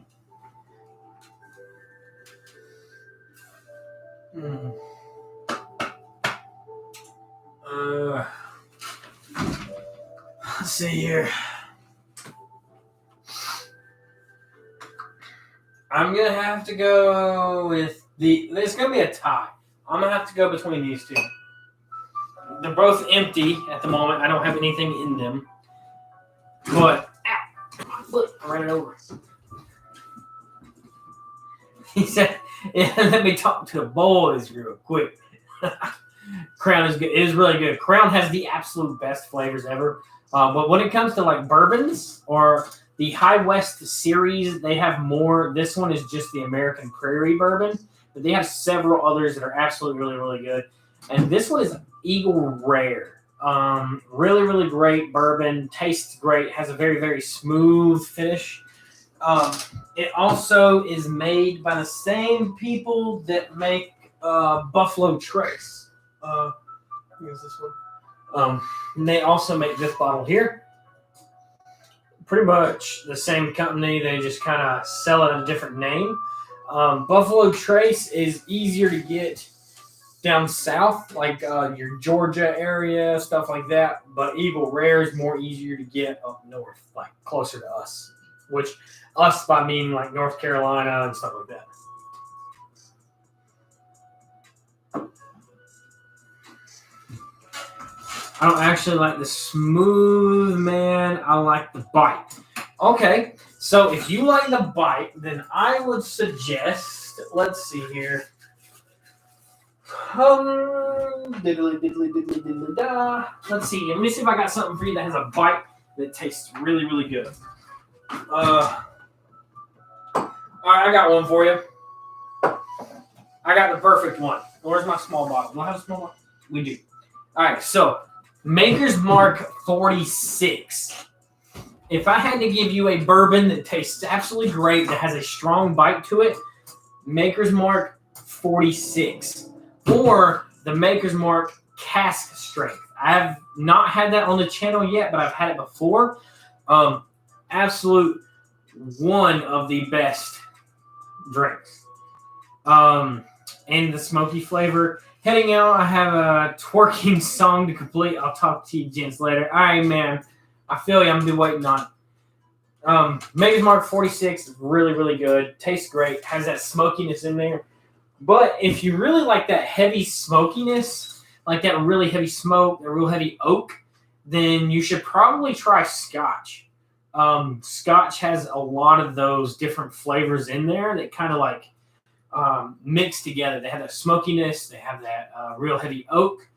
Let's see here. I'm going to have to go with it's going to be a tie. I'm going to have to go between these two. They're both empty at the moment. I don't have anything in them. But, look, I ran it over. He said, yeah, let me talk to the boys real quick. Crown is good. It is really good. Crown has the absolute best flavors ever. But when it comes to like bourbons or the High West series, they have more. This one is just the American Prairie bourbon. But they have several others that are absolutely really, really good. And this one is Eagle Rare. Really, really great bourbon. Tastes great. Has a very, very smooth finish. It also is made by the same people that make Buffalo Trace. Here's this one. And they also make this bottle here. Pretty much the same company. They just kind of sell it a different name. Buffalo Trace is easier to get down south, like your Georgia area, stuff like that. But Eagle Rare is more easier to get up north, like closer to us. Which us by meaning like North Carolina and stuff like that. I don't actually like the smooth, man. I like the bite. Okay, so if you like the bite, then I would suggest, let's see here. Diddly, diddly, diddly, diddly, da. Let's see. Let me see if I got something for you that has a bite that tastes really, really good. All right, I got one for you. I got the perfect one. Where's my small bottle? Do I have a small bottle? We do. All right, so Maker's Mark 46. If I had to give you a bourbon that tastes absolutely great, that has a strong bite to it, Maker's Mark 46. Or the Maker's Mark Cask Strength. I have not had that on the channel yet, but I've had it before. Absolute one of the best drinks. And the smoky flavor. Heading out, I have a twerking song to complete. I'll talk to you gents later. All right, man. I feel you. I'm going to be waiting on. Maker's Mark 46 is really, really good. Tastes great. Has that smokiness in there. But if you really like that heavy smokiness, like that really heavy smoke, a real heavy oak, then you should probably try Scotch. Scotch has a lot of those different flavors in there that kind of like mix together. They have that smokiness, they have that real heavy oak,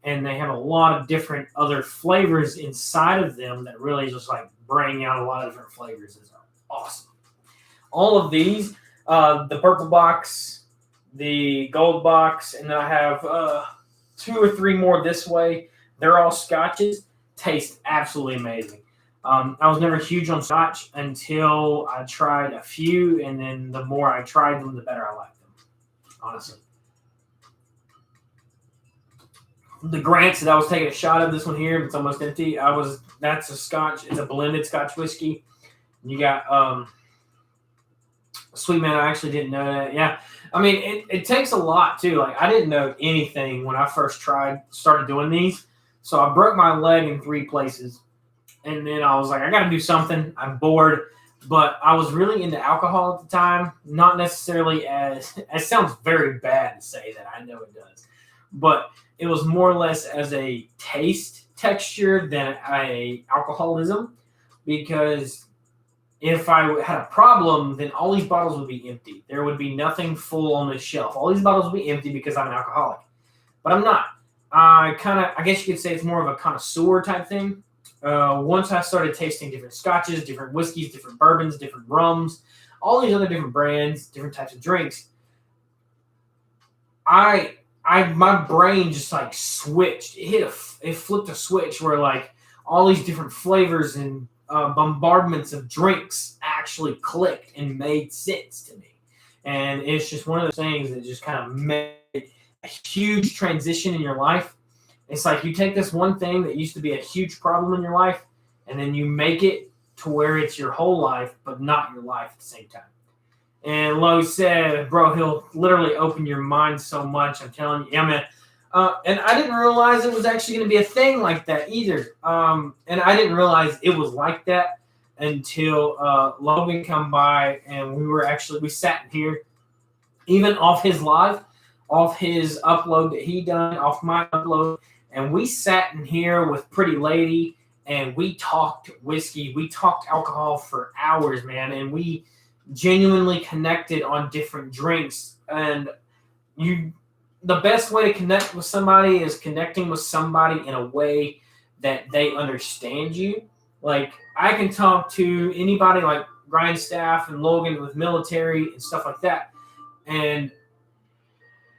and they have a lot of different other flavors inside of them that really just like bring out a lot of different flavors. It's awesome. All of these, the purple box, the gold box, and then I have 2 or 3 more this way. They're all Scotches. Taste absolutely amazing. I was never huge on Scotch until I tried a few, and then the more I tried them, the better I liked them, honestly. The Grants that I was taking a shot of, this one here, it's almost empty. That's a Scotch. It's a blended Scotch whiskey. You got Sweet Man, I actually didn't know that. Yeah. I mean, it takes a lot, too. Like, I didn't know anything when I first started doing these. So I broke my leg in 3 places. And then I was like, I got to do something. I'm bored. But I was really into alcohol at the time. Not necessarily it sounds very bad to say that. I know it does. But it was more or less as a taste texture than a alcoholism. Because if I had a problem, then all these bottles would be empty. There would be nothing full on the shelf. All these bottles would be empty because I'm an alcoholic. But I'm not. I guess you could say it's more of a connoisseur type thing. Once I started tasting different scotches, different whiskeys, different bourbons, different rums, all these other different brands, different types of drinks, my brain just like switched. It flipped a switch where like all these different flavors and bombardments of drinks actually clicked and made sense to me. And it's just one of those things that just kind of made a huge transition in your life. It's like you take this one thing that used to be a huge problem in your life, and then you make it to where it's your whole life, but not your life at the same time. And Lowe said, bro, he'll literally open your mind so much. I'm telling you. Yeah, man. And I didn't realize it was actually going to be a thing like that either. And I didn't realize it was like that until Logan come by, and we sat here, even off his live, off his upload that he done, off my upload, and we sat in here with Pretty Lady, and we talked whiskey, we talked alcohol for hours, man, and we genuinely connected on different drinks. And the best way to connect with somebody is connecting with somebody in a way that they understand you. Like, I can talk to anybody like Grindstaff and Logan with military and stuff like that, and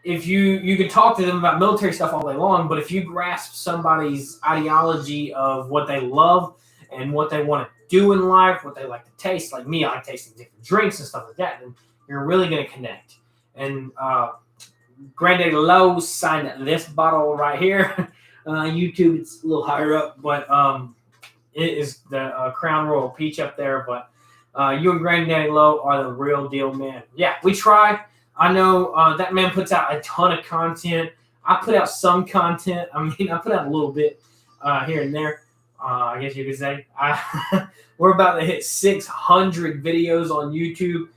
if you can talk to them about military stuff all day long, but if you grasp somebody's ideology of what they love and what they want to do in life, what they like to taste, like me, I like tasting different drinks and stuff like that, then you're really going to connect. And Granddaddy Lowe signed this bottle right here. YouTube, it's a little higher up, but it is the Crown Royal Peach up there. But you and Granddaddy Lowe are the real deal, man. Yeah, we try. I know that man puts out a ton of content. I put out some content. I mean, I put out a little bit here and there, I guess you could say. We're about to hit 600 videos on YouTube.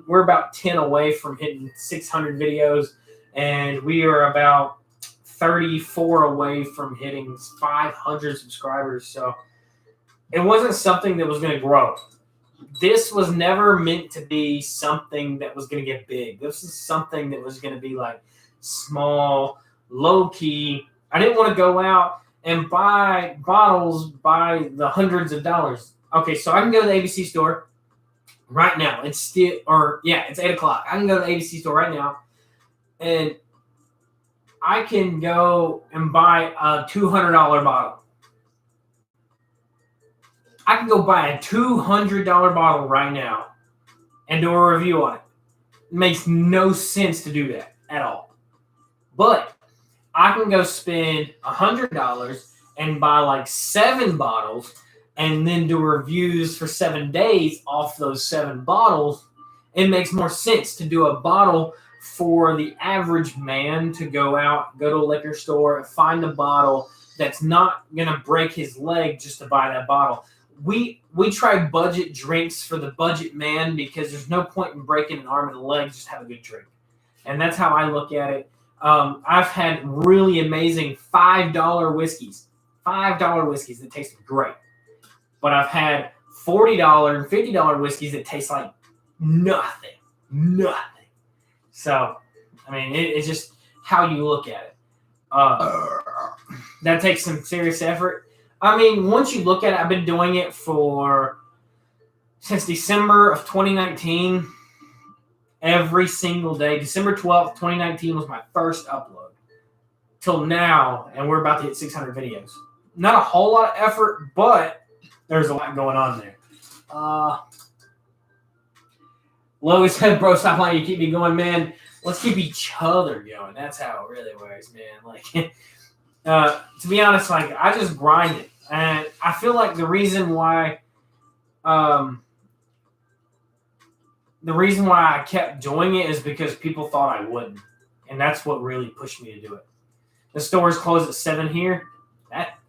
We're about 10 away from hitting 600 videos, and we are about 34 away from hitting 500 subscribers. So it wasn't something that was going to grow. This was never meant to be something that was going to get big. This is something that was going to be like small, low key. I didn't want to go out and buy bottles by the hundreds of dollars. Okay, so I can go to the ABC store right now. It's 8 o'clock. I can go to the ABC store right now, and I can go and buy a $200 bottle. I can go buy a $200 bottle right now and do a review on it. It makes no sense to do that at all. But I can go spend $100 and buy like 7 bottles and then do reviews for 7 days off those 7 bottles. It makes more sense to do a bottle for the average man to go out, go to a liquor store, find a bottle that's not going to break his leg just to buy that bottle. We try budget drinks for the budget man because there's no point in breaking an arm and a leg, just have a good drink. And that's how I look at it. I've had really amazing $5 whiskeys. $5 whiskeys that taste great. But I've had $40 and $50 whiskeys that taste like nothing. Nothing. So, I mean, it's just how you look at it. That takes some serious effort. I mean, once you look at it, I've been doing it since December of 2019, every single day. December 12th, 2019 was my first upload till now, and we're about to hit 600 videos. Not a whole lot of effort, but there's a lot going on there. Lois said, bro, stop lying. You keep me going, man. Let's keep each other going. That's how it really works, man. Like, to be honest, like, I just grind it. And I feel like the reason why I kept doing it is because people thought I wouldn't. And that's what really pushed me to do it. The store's closed at 7 here. That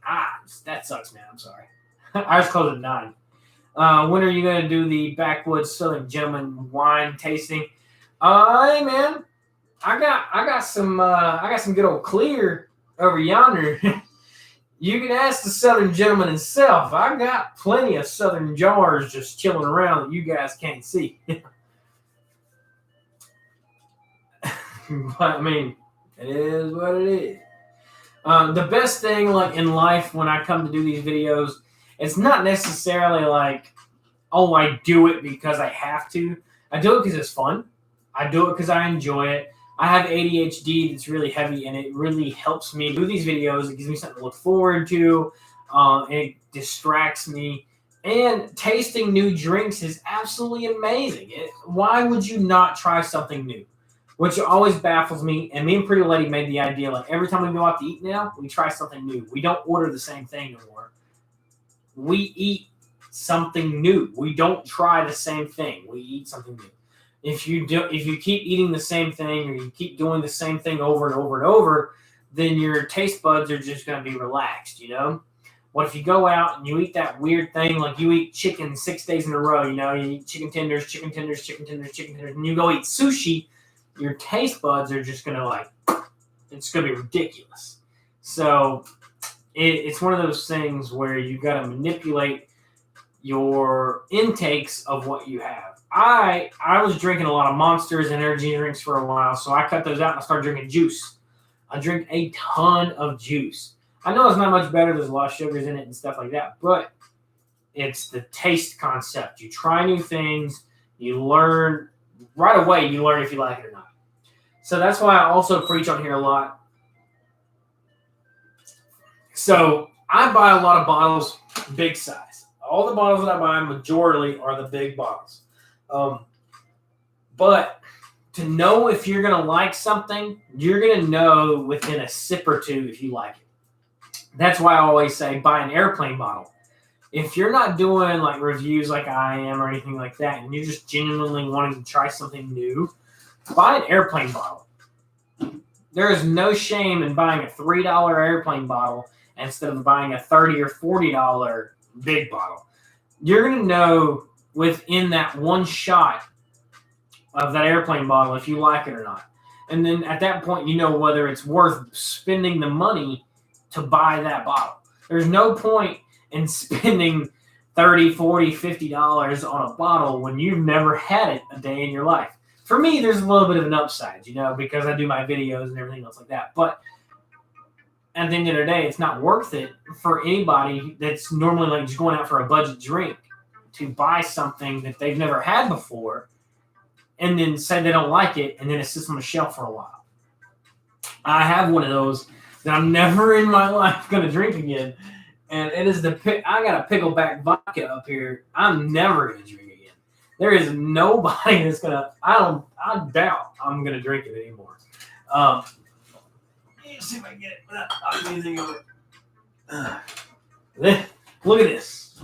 sucks, man. I'm sorry. Ours closed at 9. When are you going to do the Backwoods Southern Gentleman wine tasting? Hey, man. I got some good old clear over yonder. You can ask the Southern Gentleman himself. I got plenty of Southern jars just chilling around that you guys can't see. But, I mean, it is what it is. The best thing, like, in life when I come to do these videos, it's not necessarily like, oh, I do it because I have to. I do it because it's fun. I do it because I enjoy it. I have ADHD that's really heavy, and it really helps me do these videos. It gives me something to look forward to. It distracts me. And tasting new drinks is absolutely amazing. Why would you not try something new? Which always baffles me. And me and Pretty Lady made the idea, like, every time we go out to eat now, we try something new. We don't order the same thing anymore. We eat something new. We don't try the same thing. We eat something new. If you keep eating the same thing, or you keep doing the same thing over and over and over, then your taste buds are just going to be relaxed, you know? What if you go out and you eat that weird thing, like you eat chicken 6 days in a row, you know, you eat chicken tenders, and you go eat sushi, your taste buds are just going to it's going to be ridiculous. So it's one of those things where you got to manipulate your intakes of what you have. I was drinking a lot of Monsters and energy drinks for a while, so I cut those out and I started drinking juice. I drink a ton of juice. I know it's not much better. There's a lot of sugars in it and stuff like that, but it's the taste concept. You try new things. You learn right away. You learn if you like it or not. So that's why I also preach on here a lot. So I buy a lot of bottles, big size. All the bottles that I buy, majority are the big bottles. But to know if you're going to like something, you're going to know within a sip or two if you like it. That's why I always say buy an airplane bottle. If you're not doing like reviews like I am or anything like that, and you're just genuinely wanting to try something new, buy an airplane bottle. There is no shame in buying a $3 airplane bottle instead of buying a $30 or $40 big bottle. You're going to know within that one shot of that airplane bottle if you like it or not. And then at that point, you know whether it's worth spending the money to buy that bottle. There's no point in spending $30, $40, $50 on a bottle when you've never had it a day in your life. For me, there's a little bit of an upside, you know, because I do my videos and everything else like that. But at the end of the day, it's not worth it for anybody that's normally like just going out for a budget drink to buy something that they've never had before and then say they don't like it and then it sits on the shelf for a while. I have one of those that I'm never in my life going to drink again. And it is I got a pickleback vodka up here. I'm never going to drink again. There is nobody that's going to, I doubt I'm going to drink it anymore. Let's see if I can get it without anything of it. Look at this.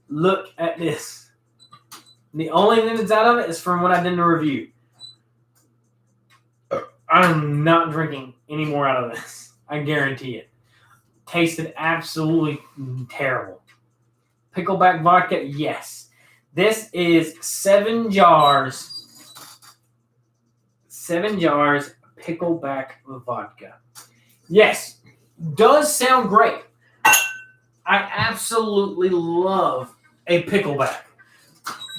Look at this. The only thing that's out of it is from what I did in the review. I'm not drinking any more out of this. I guarantee it. Tasted absolutely terrible. Pickleback vodka, yes. This is 7 jars. 7 jars pickleback vodka. Yes, does sound great. I absolutely love a pickleback.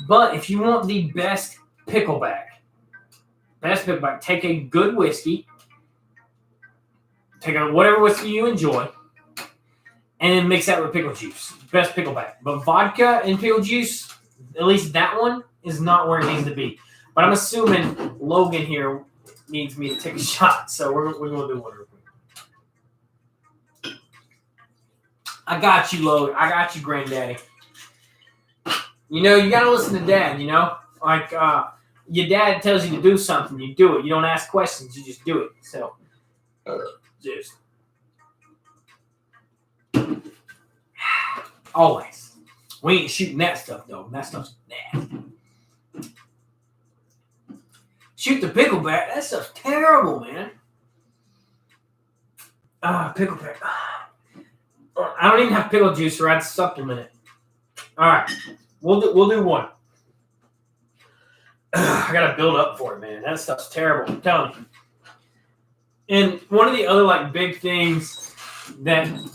But if you want the best pickleback, take a good whiskey, take whatever whiskey you enjoy, and then mix that with pickle juice. Best pickleback. But vodka and pickle juice, at least that one, is not where it needs to be. But I'm assuming Logan here needs me to take a shot, so we're going to do one real quick. I got you, Logan. I got you, Granddaddy. You know, you got to listen to Dad, you know? Like, your dad tells you to do something, you do it. You don't ask questions, you just do it. So, just. Always. We ain't shooting that stuff, though. That stuff's nasty. Shoot the pickleback. That stuff's terrible, man. Pickleback. I don't even have pickle juice, or I'd supplement it. All right. We'll do one. I gotta build up for it, man. That stuff's terrible. I'm telling you. And one of the other like big things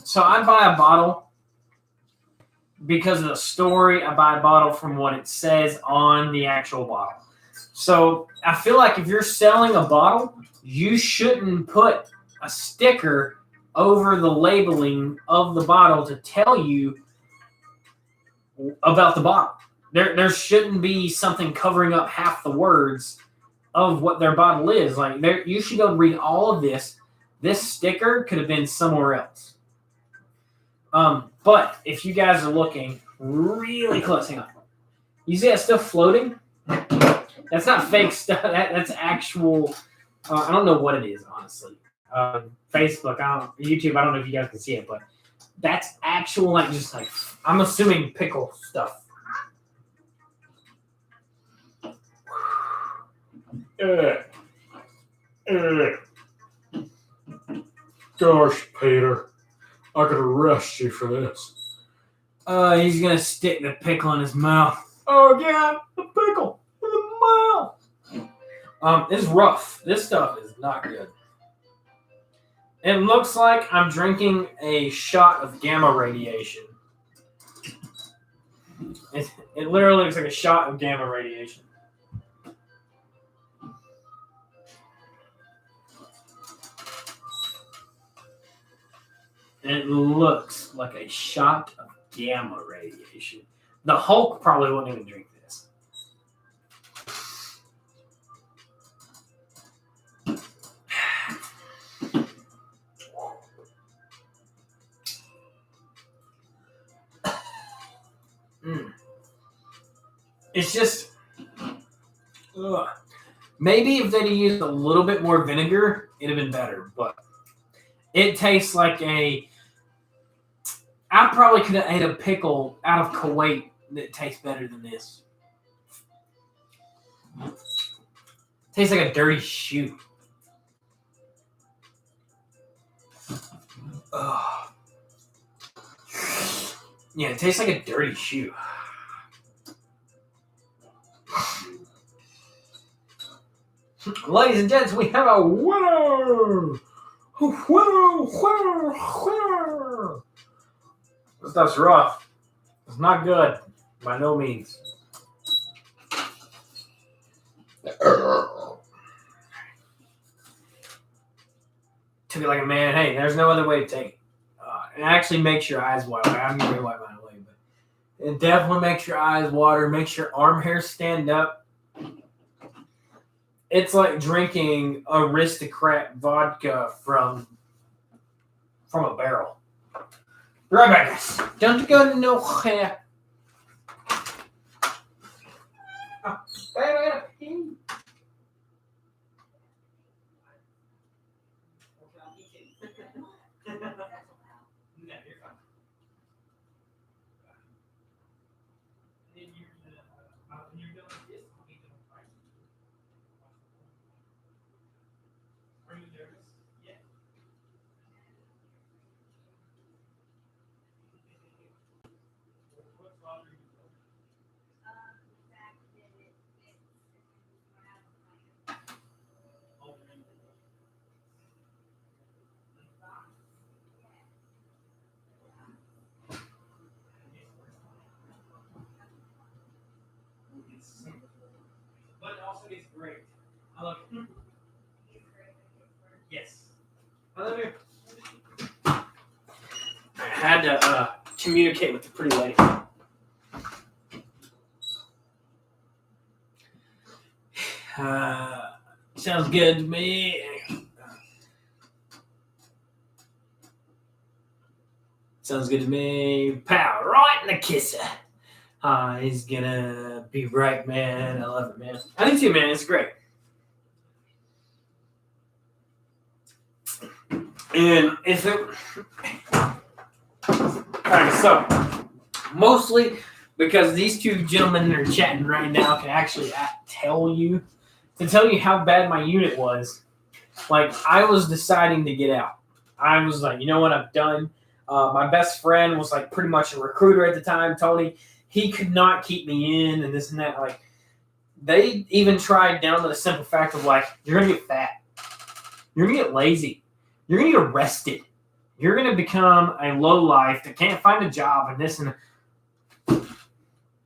so I buy a bottle because of the story. I buy a bottle from what it says on the actual bottle. So I feel like if you're selling a bottle, you shouldn't put a sticker over the labeling of the bottle to tell you about the bottle. There shouldn't be something covering up half the words of what their bottle is. Like you should go read all of this. This sticker could have been somewhere else. But if you guys are looking really close, hang on. You see that stuff floating? That's not fake stuff. That's actual. I don't know what it is, honestly. Facebook, YouTube. I don't know if you guys can see it, but that's actual, like just like I'm assuming pickle stuff. Gosh, Peter, I could arrest you for this. He's gonna stick the pickle in his mouth. Oh yeah, the pickle in the mouth. It's rough. This stuff is not good. It looks like I'm drinking a shot of gamma radiation. It literally looks like a shot of gamma radiation. And it looks like a shot of gamma radiation. The Hulk probably wouldn't even drink this. It's just, maybe if they'd used a little bit more vinegar, it'd have been better. But it tastes like I probably could have ate a pickle out of Kuwait that tastes better than this. Tastes like a dirty shoe. Yeah, it tastes like a dirty shoe. Ladies and gents, we have a winner! Winner! This stuff's rough. It's not good. By no means. Took it like a man. Hey, there's no other way to take it. It actually makes your eyes water. I'm going to wipe mine away, but it definitely makes your eyes water, makes your arm hair stand up. It's like drinking aristocrat vodka from a barrel. Right back, guys. Don't go nowhere. But also he's great. I love him. Yes. I love you. I had to communicate with the pretty lady. Sounds good to me. Sounds good to me. Pow, right in the kisser. He's gonna be right, man. I love it, man. I do too, man. It's great. And if it... Alright, so mostly because these two gentlemen that are chatting right now can actually tell you how bad my unit was. Like, I was deciding to get out. I was like, you know what, I'm done. My best friend was like pretty much a recruiter at the time, Tony. He could not keep me in and this and that. Like, they even tried down to the simple fact of like, you're going to get fat. You're going to get lazy. You're going to get arrested. You're going to become a lowlife that can't find a job and this and that.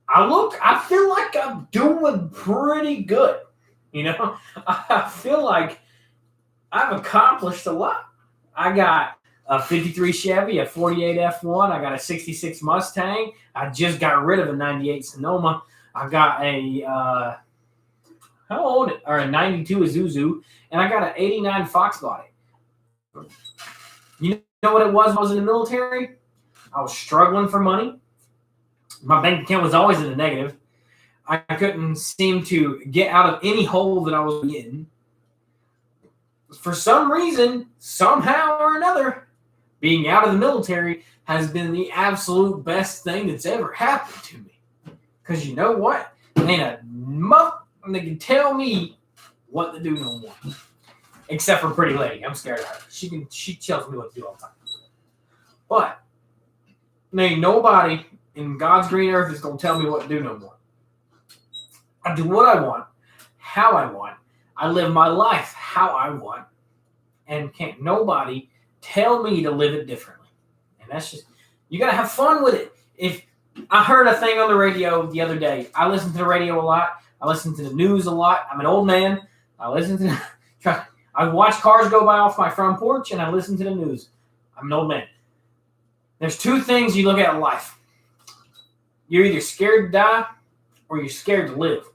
I feel like I'm doing pretty good. You know, I feel like I've accomplished a lot. I got a 53 Chevy, a 48 F1. I got a 66 Mustang. I just got rid of a 98 Sonoma. I got a, a 92 Isuzu, and I got an 89 Fox body. You know what it was when I was in the military? I was struggling for money. My bank account was always in the negative. I couldn't seem to get out of any hole that I was in. For some reason, somehow or another, being out of the military has been the absolute best thing that's ever happened to me. Because you know what? Ain't a muff that can tell me what to do no more. Except for Pretty Lady. I'm scared of her. She tells me what to do all the time. But ain't nobody in God's green earth is going to tell me what to do no more. I do what I want, how I want. I live my life how I want. And can't nobody tell me to live it differently. And that's just, you got to have fun with it. If I heard a thing on the radio the other day. I listen to the radio a lot. I listen to the news a lot. I'm an old man. I watch cars go by off my front porch, and I listen to the news. I'm an old man. There's two things you look at in life. You're either scared to die or you're scared to live.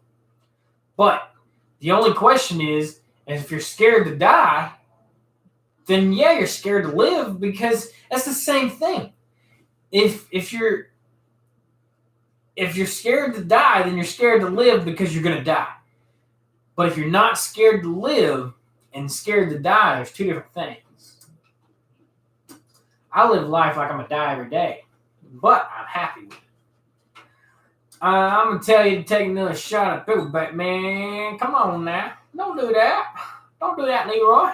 But the only question is if you're scared to die, then yeah, you're scared to live, because that's the same thing. If you're scared to die, then you're scared to live because you're going to die. But if you're not scared to live and scared to die, there's two different things. I live life like I'm going to die every day, but I'm happy with it. I'm going to tell you to take another shot of pickleback, man. Come on now. Don't do that. Don't do that, Leroy.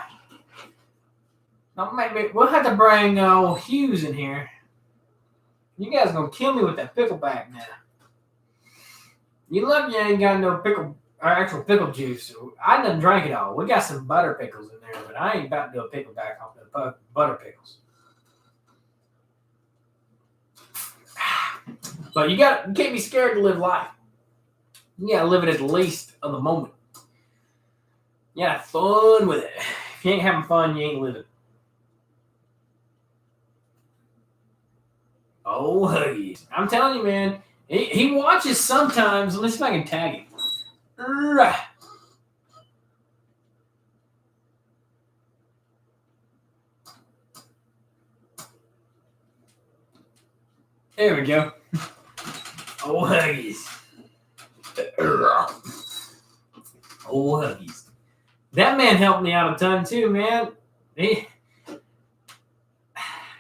Don't make me. We'll have to bring old Hughes in here. You guys going to kill me with that pickleback now. You lucky you ain't got no actual pickle juice. I done drank it all. We got some butter pickles in there, but I ain't about to do a pickleback off the butter pickles. But you can't be scared to live life. You gotta live it at the least of the moment. You gotta have fun with it. If you ain't having fun, you ain't living. Oh, Huggies. I'm telling you, man. He watches sometimes. Let's see if I can tag him. There we go. Oh, Huggies. Oh, Huggies. That man helped me out a ton too, man.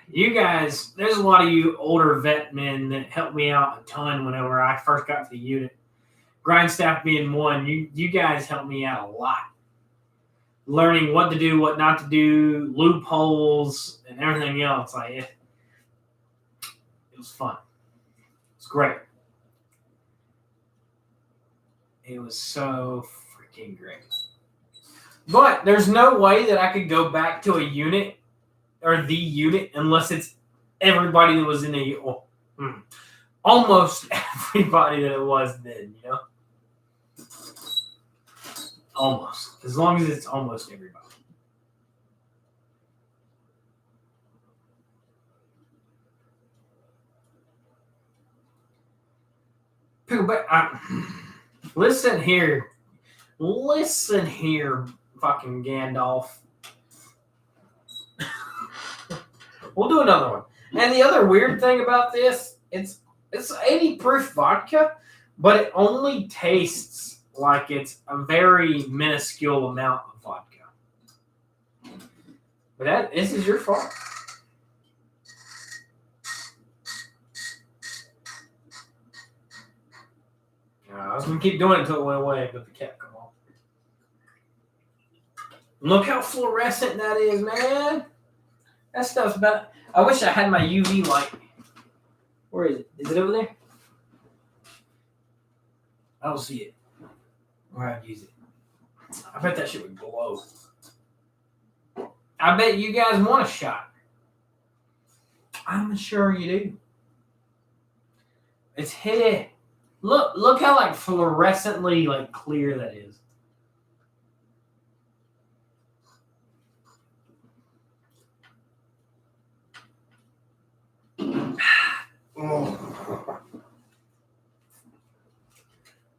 You guys, there's a lot of you older vet men that helped me out a ton whenever I first got to the unit. Grindstaff being one, you guys helped me out a lot. Learning what to do, what not to do, loopholes, and everything else. It was fun. It was great. It was so freaking great. But there's no way that I could go back to a unit or the unit unless it's everybody that was in the almost everybody that it was then, you know? Almost. As long as it's almost everybody. Pickleback. Listen here. Listen here, fucking Gandalf. We'll do another one. And the other weird thing about this, it's 80 proof vodka, but it only tastes like it's a very minuscule amount of vodka. But this is your fault. I was going to keep doing it until it went away, but the cap come off. Look how fluorescent that is, man. That stuff's about... I wish I had my UV light. Where is it? Is it over there? I don't see it. Where I'd use it. I bet that shit would glow. I bet you guys want a shot. I'm sure you do. It's hidden. Look how like fluorescently like clear that is. Oh.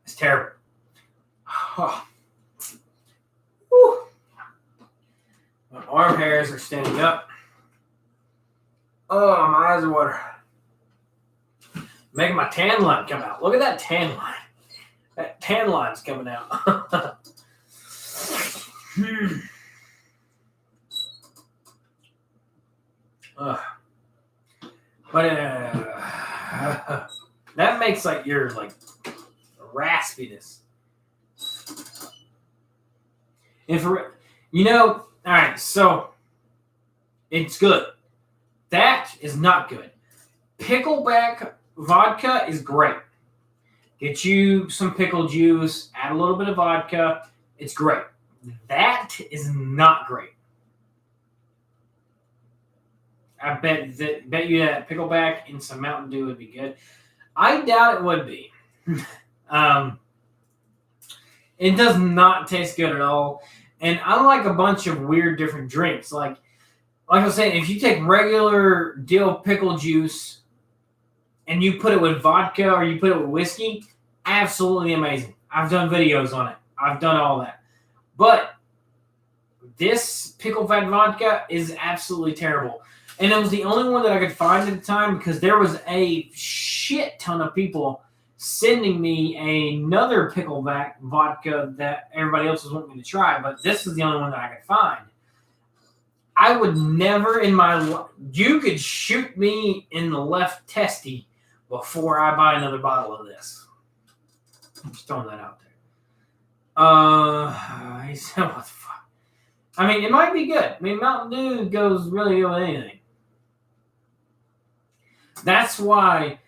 It's terrible. Oh. My arm hairs are standing up. Oh, my eyes are watering. Making my tan line come out. Look at that tan line. That tan line's coming out. But that makes like your like raspiness. All right, so it's good. That is not good. Pickleback vodka is great. Get you some pickle juice, add a little bit of vodka. It's great. That is not great. I bet you that pickleback and some Mountain Dew would be good. I doubt it would be. It does not taste good at all. And I like a bunch of weird different drinks. Like I was saying, if you take regular dill pickle juice and you put it with vodka or you put it with whiskey, absolutely amazing. I've done videos on it. I've done all that. But this pickleback vodka is absolutely terrible. And it was the only one that I could find at the time because there was a shit ton of people sending me another pickleback vodka that everybody else was wanting me to try. But this is the only one that I could find. I would never in my life, you could shoot me in the left testy before I buy another bottle of this. I'm just throwing that out there. He said, what the fuck? I mean, it might be good. I mean, Mountain Dew goes really good with anything. That's why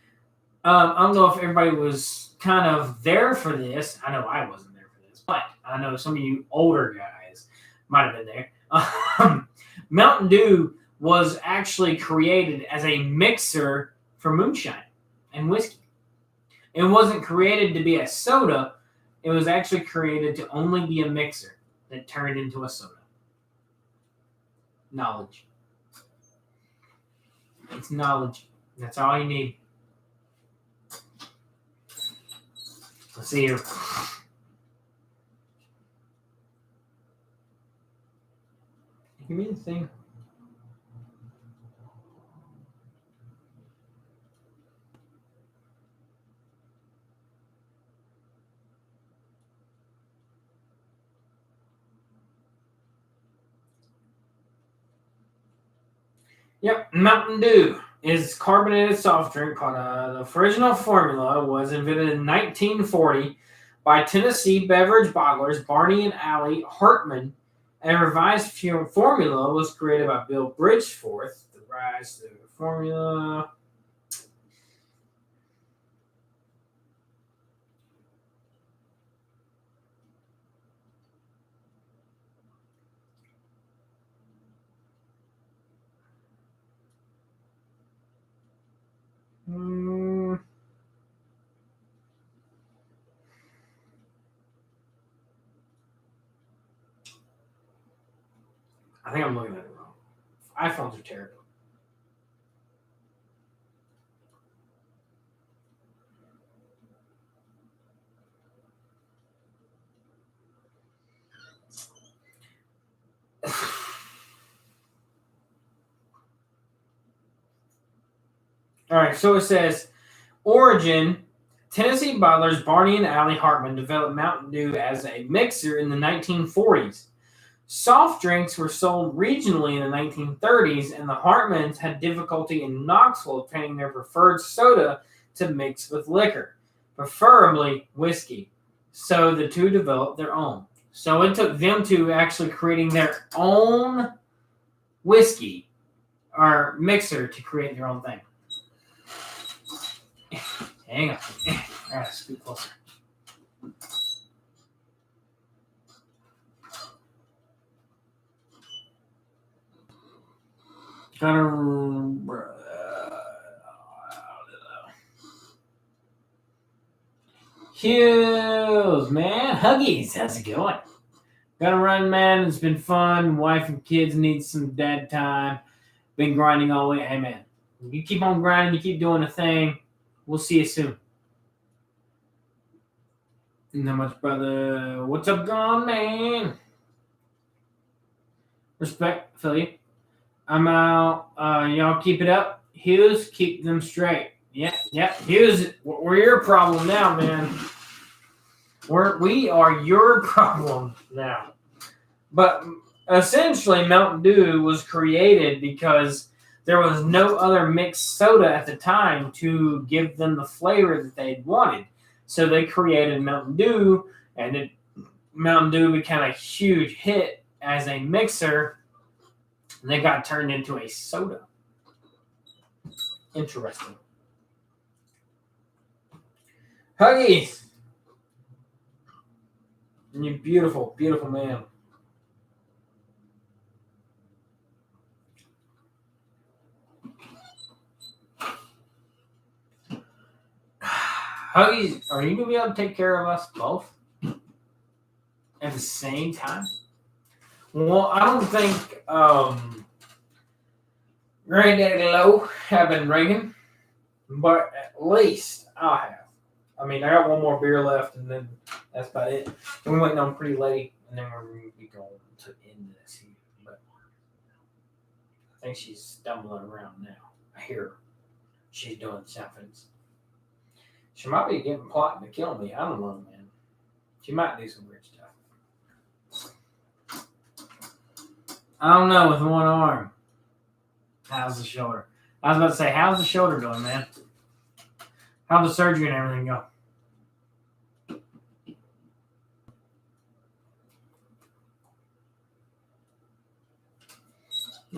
I don't know if everybody was kind of there for this. I know I wasn't there for this, but I know some of you older guys might have been there. Mountain Dew was actually created as a mixer for moonshine and whiskey. It wasn't created to be a soda. It was actually created to only be a mixer that turned into a soda. Knowledge. It's knowledge. That's all you need. Let's see here. Give me the thing. Yep, Mountain Dew is carbonated soft drink. The original formula was invented in 1940 by Tennessee beverage bottlers Barney and Allie Hartman. A revised formula was created by Bill Bridgeforth. The rise to the formula. I think I'm looking at it wrong. iPhones are terrible. All right, so it says, origin, Tennessee bottlers Barney and Allie Hartman developed Mountain Dew as a mixer in the 1940s. Soft drinks were sold regionally in the 1930s, and the Hartmans had difficulty in Knoxville obtaining their preferred soda to mix with liquor, preferably whiskey. So the two developed their own. So it took them to actually creating their own whiskey or mixer to create their own thing. Hang on. I gotta scoot closer. Hughes, man. Huggies, how's it going? Gotta run, man. It's been fun. Wife and kids need some dad time. Been grinding all the way. Hey, man. You keep on grinding. You keep doing the thing. We'll see you soon. Not much, brother. What's up, gone, man? Respect, feel you. I'm out. Y'all keep it up. Hughes, keep them straight. Yep. Hughes, we're your problem now, man. We are your problem now. But essentially, Mountain Dew was created because there was no other mixed soda at the time to give them the flavor that they wanted. So they created Mountain Dew, and Mountain Dew became a huge hit as a mixer, and they got turned into a soda. Interesting. Huggies! And you beautiful, beautiful man. Huggies, are you going to be able to take care of us both at the same time? Well, I don't think Granddaddy Low have been ringing, but at least I'll have. I mean, I got one more beer left, and then that's about it. And we're waiting on Pretty Lady, and then we're going to be going to end this here. But I think she's stumbling around now. I hear her. She's doing something. She might be plotting to kill me. I don't know, man. She might do some weird stuff. I don't know with one arm. How's the shoulder? I was about to say, how's the shoulder going, man? How'd the surgery and everything go?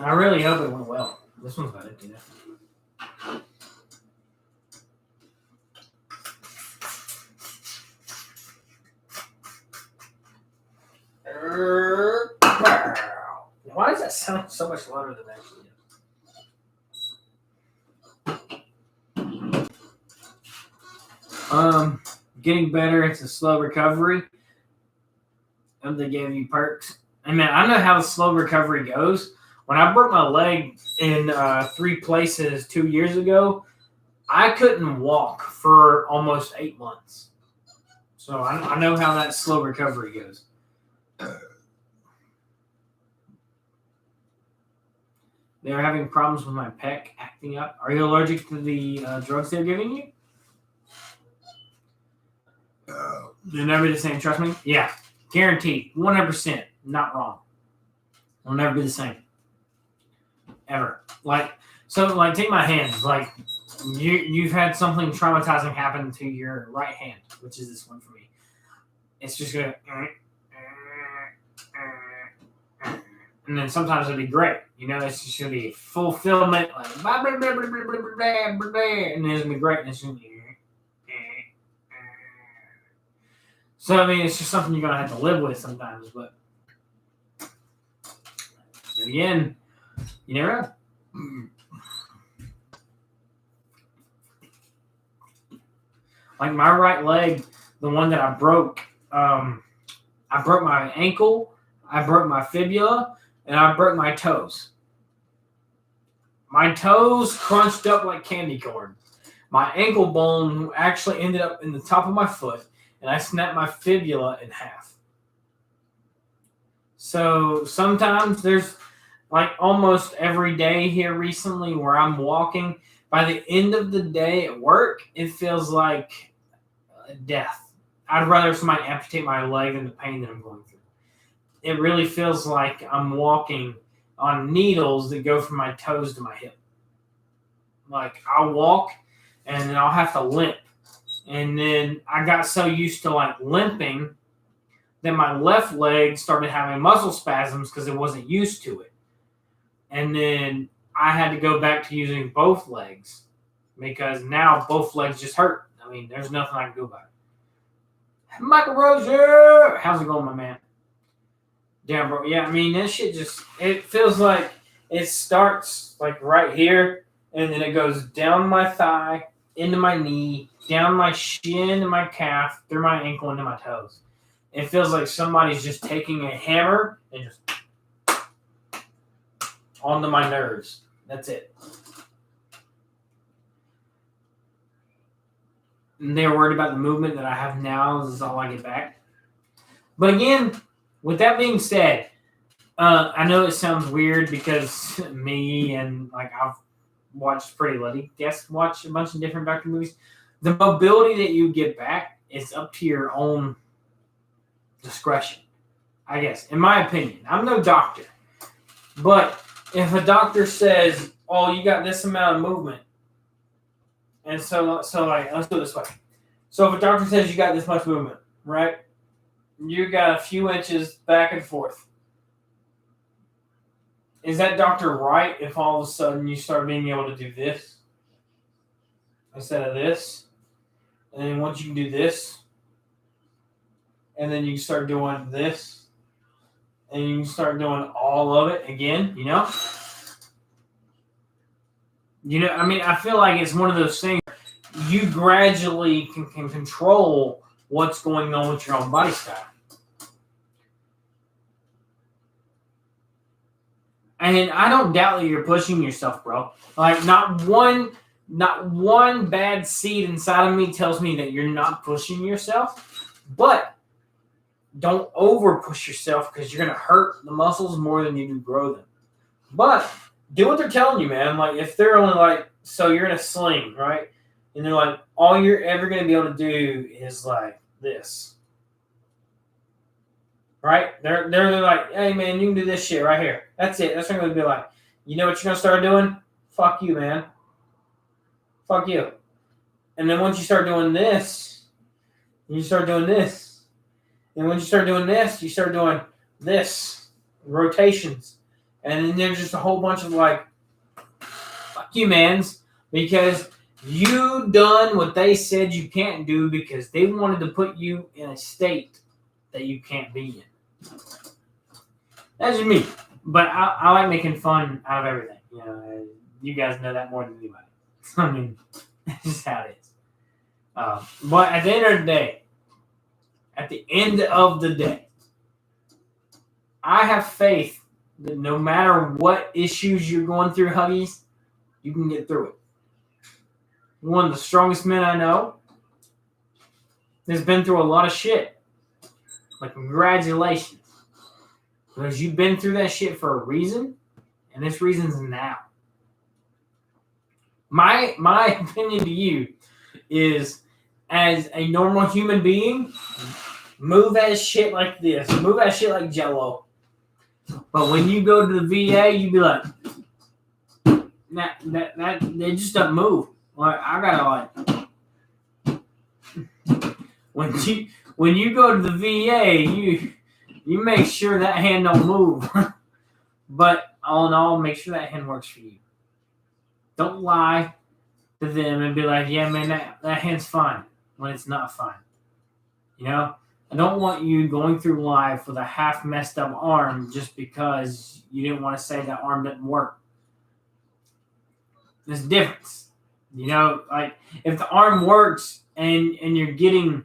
I really hope it went well. This one's about empty now. Why does that sound so much louder than that actually is? Getting better. It's a slow recovery. And they gave you perks. And man, I know how the slow recovery goes. When I broke my leg in 3 places 2 years ago, I couldn't walk for almost 8 months. So I know how that slow recovery goes. They're having problems with my pec acting up. Are you allergic to the drugs they're giving you? They'll never be the same, trust me. Yeah, guaranteed. 100%. Not wrong. They'll never be the same. Ever. Take my hands. Like, you've had something traumatizing happen to your right hand, which is this one for me. It's just going to... And then sometimes it'll be great. You know, it's just going to be fulfillment. Like, and then it's going to be great. And it's going to be... So, I mean, it's just something you're going to have to live with sometimes. But again, you never know. Like my right leg, the one that I broke my ankle, I broke my fibula, and I broke my toes. My toes crunched up like candy corn. My ankle bone actually ended up in the top of my foot, and I snapped my fibula in half. So sometimes there's like almost every day here recently where I'm walking. By the end of the day at work, it feels like death. I'd rather somebody amputate my leg than the pain that I'm going through. It really feels like I'm walking on needles that go from my toes to my hip. Like I'll walk and then I'll have to limp. And then I got so used to like limping that my left leg started having muscle spasms because it wasn't used to it. And then I had to go back to using both legs because now both legs just hurt. I mean, there's nothing I can do about it. Michael Rozier! How's it going, my man? Damn, bro. Yeah, I mean, that shit just, it feels like it starts like right here and then it goes down my thigh, into my knee, down my shin and my calf, through my ankle, into my toes. It feels like somebody's just taking a hammer and just onto my nerves. That's it. And they're worried about the movement that I have now. This is all I get back. But again, with that being said, I know it sounds weird because me and like I've watched Pretty Lady, watch a bunch of different doctor movies. The mobility that you get back is up to your own discretion, I guess, in my opinion. I'm no doctor. But if a doctor says, oh, you got this amount of movement, and so like, let's do it this way. So if a doctor says you got this much movement, right? You got a few inches back and forth. Is that doctor right if all of a sudden you start being able to do this? instead of this. And then once you can do this, and then you can start doing this, and you can start doing all of it again, you know? I mean, I feel like it's one of those things you gradually can control what's going on with your own body style. And I don't doubt that you're pushing yourself, bro. Like, not one bad seed inside of me tells me that you're not pushing yourself. But don't over push yourself because you're going to hurt the muscles more than you do grow them. But do what they're telling you, man. Like, if they're only like, so you're in a sling, right? And they're like, all you're ever going to be able to do is like this. Right? They're like, hey, man, you can do this shit right here. That's it. That's what I'm going to be like. You know what you're going to start doing? Fuck you, man. Fuck you. And then once you start doing this, you start doing this. And once you start doing this, you start doing this. Rotations. And then there's just a whole bunch of like, fuck you, mans. Because you done what they said you can't do because they wanted to put you in a state that you can't be in. That's just me. But I like making fun out of everything. You know, you guys know that more than anybody. I mean, that's just how it is. But at the end of the day, I have faith that no matter what issues you're going through, Huggies, you can get through it. One of the strongest men I know has been through a lot of shit. Like, congratulations. Because you've been through that shit for a reason, and this reason's now. My opinion to you is, as a normal human being, move that shit like this. Move that shit like Jello. But when you go to the VA, you be like, that they just don't move. Like, I gotta like, when you go to the VA, you make sure that hand don't move. But all in all, make sure that hand works for you. Don't lie to them and be like, yeah, man, that hand's fine when it's not fine. You know? I don't want you going through life with a half messed up arm just because you didn't want to say that arm didn't work. There's a difference. You know, like, if the arm works and you're getting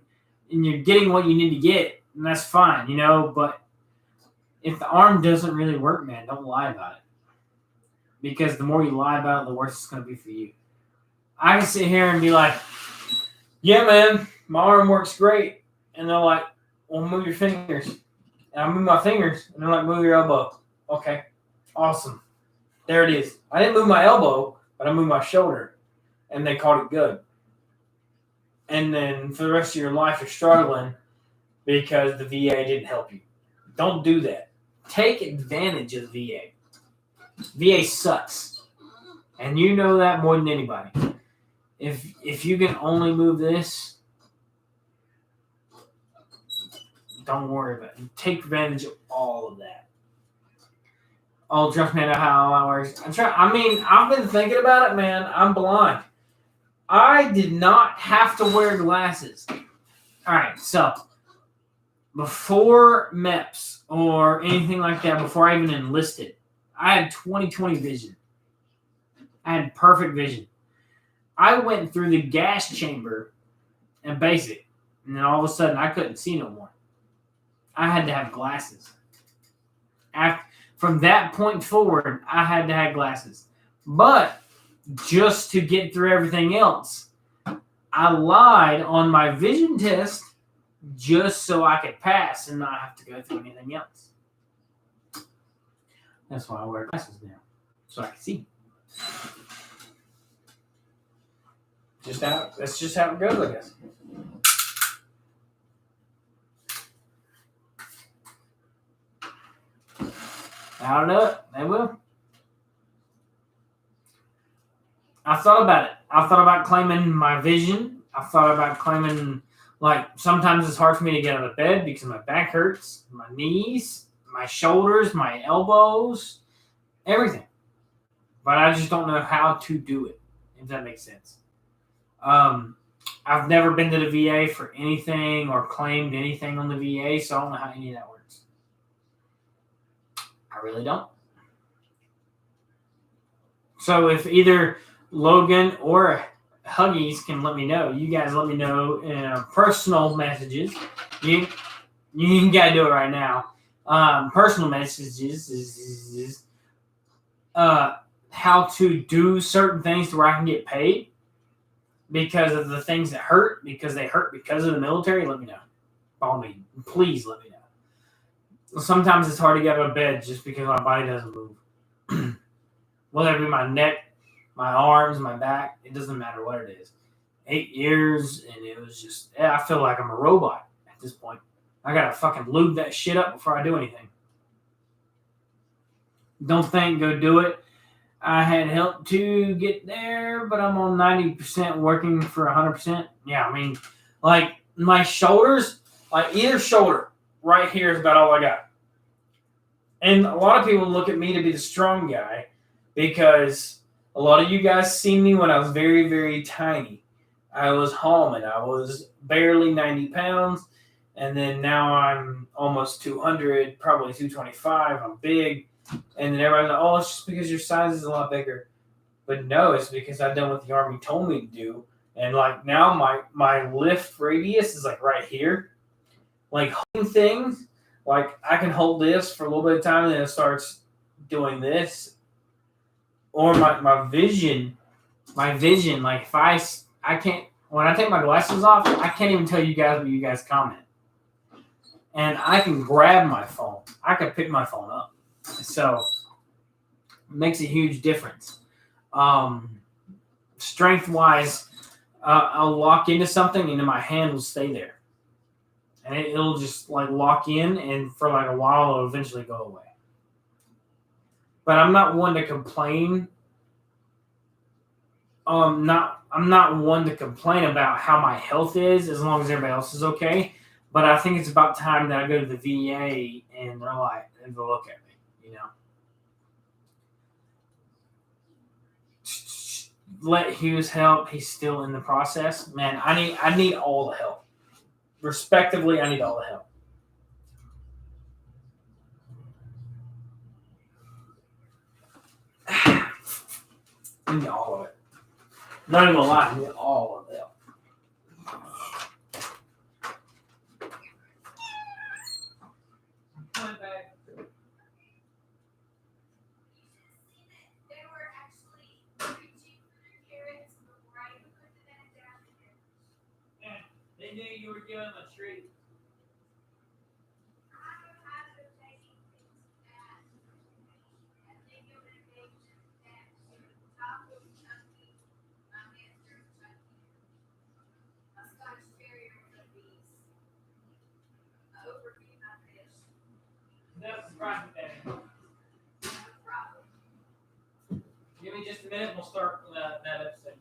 what you need to get, and that's fine, you know, but if the arm doesn't really work, man, don't lie about it. Because the more you lie about it, the worse it's going to be for you. I can sit here and be like, yeah, man, my arm works great. And they're like, well, move your fingers. And I move my fingers, and they're like, move your elbow. Okay, awesome. There it is. I didn't move my elbow, but I moved my shoulder. And they called it good. And then for the rest of your life, you're struggling because the VA didn't help you. Don't do that. Take advantage of the VA. VA sucks. And you know that more than anybody. If you can only move this, don't worry about it. Take advantage of all of that. Oh, trust me, I know how that works. I've been thinking about it, man. I'm blind. I did not have to wear glasses. All right, so before MEPS or anything like that, before I even enlisted, I had 20/20 vision. I had perfect vision. I went through the gas chamber in basic, and then all of a sudden I couldn't see no more. I had to have glasses. From that point forward, I had to have glasses. But just to get through everything else, I lied on my vision test just so I could pass and not have to go through anything else. That's why I wear glasses now, so I can see. That's just how it goes, I guess. I don't know it. They will. I thought about it. I thought about claiming my vision. I thought about claiming, like, sometimes it's hard for me to get out of bed because my back hurts, my knees, my shoulders, my elbows, everything. But I just don't know how to do it, if that makes sense. I've never been to the VA for anything or claimed anything on the VA, so I don't know how any of that works. I really don't. So if either Logan or Huggies can let me know, you guys let me know in personal messages. You gotta do it right now. Personal messages is how to do certain things to where I can get paid because of the things that hurt, because they hurt because of the military. Let me know. By me, please let me know. Sometimes it's hard to get out of bed just because my body doesn't move. Whether it be my neck, my arms, my back, it doesn't matter what it is. 8 years, and it was just, I feel like I'm a robot at this point. I gotta fucking lube that shit up before I do anything. Don't think, go do it. I had help to get there, but I'm on 90% working for 100%. Yeah, I mean, like my shoulders, like either shoulder right here is about all I got. And a lot of people look at me to be the strong guy because a lot of you guys see me when I was very, very tiny. I was Hallman. I was barely 90 pounds. And then now I'm almost 200, probably 225. I'm big. And then everybody's like, oh, it's just because your size is a lot bigger. But no, it's because I've done what the Army told me to do. And like now my lift radius is like right here. Like holding things, like I can hold this for a little bit of time and then it starts doing this. Or my vision, like if I can't, when I take my glasses off, I can't even tell you guys what you guys comment. And I can grab my phone. I can pick my phone up. So it makes a huge difference. Strength-wise, I'll lock into something and then my hand will stay there. And it'll just like lock in and for like a while it'll eventually go away. But I'm not one to complain. I'm not one to complain about how my health is as long as everybody else is okay. But I think it's about time that I go to the VA and they're like, and they'll look at me, you know. Let Hughes help. He's still in the process. Man, I need all the help. Respectively, I need all the help. I need all of it. Not even gonna lie, I need all of it. They knew you were giving them a treat. That's surprising, Danny. Give me just a minute and we'll start that episode.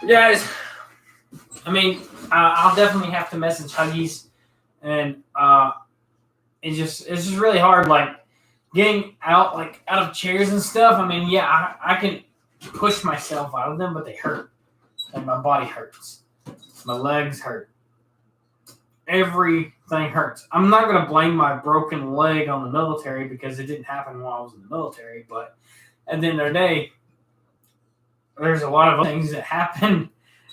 Guys, I mean, I'll definitely have to message Huggies, and it's just really hard, like getting out of chairs and stuff. I mean, yeah, I can push myself out of them, but they hurt, and my body hurts, my legs hurt, everything hurts. I'm not gonna blame my broken leg on the military because it didn't happen while I was in the military, but at the end of the day, there's a lot of things that happen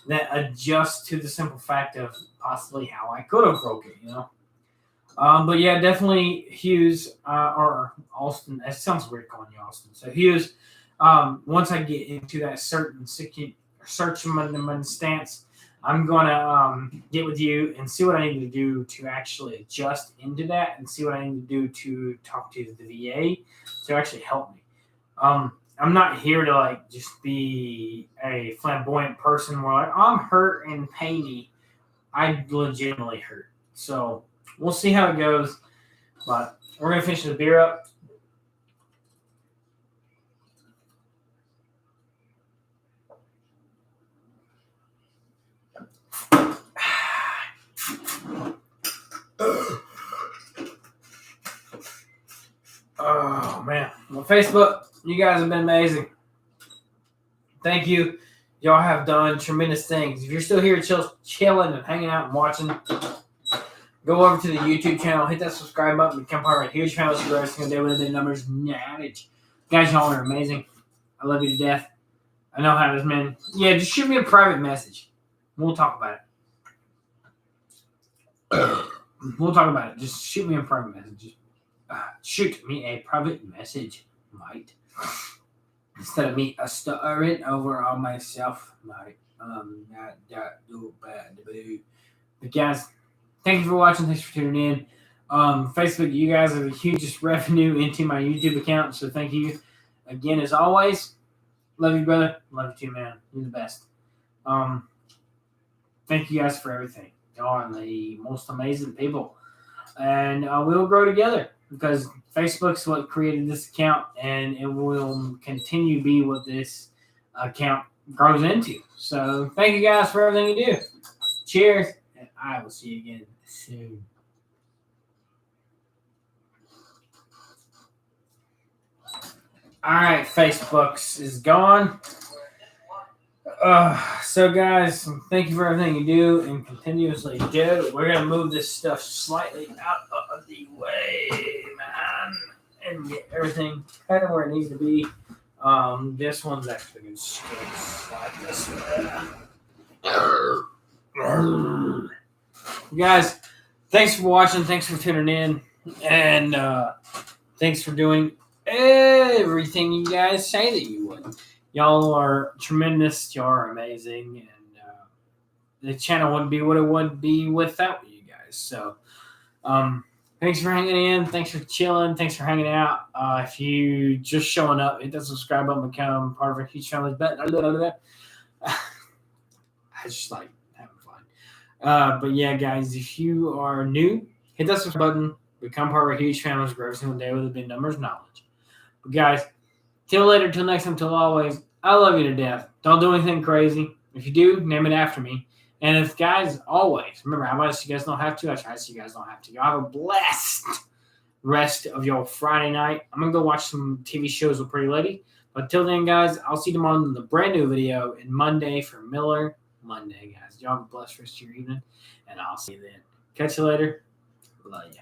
that adjust to the simple fact of possibly how I could have broke it, you know. But yeah, definitely Hughes or Austin. It sounds weird calling you Austin. So Hughes, once I get into that certain searchman stance, I'm gonna get with you and see what I need to do to actually adjust into that, and see what I need to do to talk to the VA to actually help me. I'm not here to like just be a flamboyant person where like I'm hurt and painy. I legitimately hurt. So we'll see how it goes. But we're gonna finish the beer up. Oh man. Well, Facebook, you guys have been amazing. Thank you. Y'all have done tremendous things. If you're still here chilling and hanging out and watching, go over to the YouTube channel, hit that subscribe button, become part of a huge family. Every single day with the numbers knowledge. Guys, y'all are amazing. I love you to death. I know how this man. Yeah, just shoot me a private message. We'll talk about it. We'll talk about it. Just shoot me a private message. Shoot me a private message, mate. Instead of me stuttering over on myself, mate. Not do bad. But guys, thank you for watching. Thanks for tuning in. Facebook, you guys are the hugest revenue into my YouTube account, so thank you again as always. Love you, brother. Love you too, man. You're the best. Thank you guys for everything. Y'all are the most amazing people. And we'll grow together because Facebook's what created this account, and it will continue to be what this account grows into. So thank you guys for everything you do. Cheers, and I will see you again soon. All right, Facebook's is gone. So guys, thank you for everything you do and continuously do. We're gonna move this stuff slightly out of the way, man, and get everything kind of where it needs to be. This one's actually gonna slide this way. Guys, thanks for watching. Thanks for tuning in, and thanks for doing everything you guys say that you would. Y'all are tremendous. Y'all are amazing. And the channel wouldn't be what it would be without you guys. So thanks for hanging in. Thanks for chilling. Thanks for hanging out. If you just showing up, hit that subscribe button, become part of our huge family. I just like having fun. But yeah, guys, if you are new, hit that subscribe button, become part of our huge family. Grow every single day with the big numbers knowledge. But guys, till later, till next time, till always, I love you to death. Don't do anything crazy. If you do, name it after me. And if guys, always, remember, I might say you guys don't have to. I try to say you guys don't have to. Y'all have a blessed rest of your Friday night. I'm going to go watch some TV shows with Pretty Lady. But till then, guys, I'll see you tomorrow in the brand new video and Monday for Miller Monday, guys. Y'all have a blessed rest of your evening. And I'll see you then. Catch you later. Love you.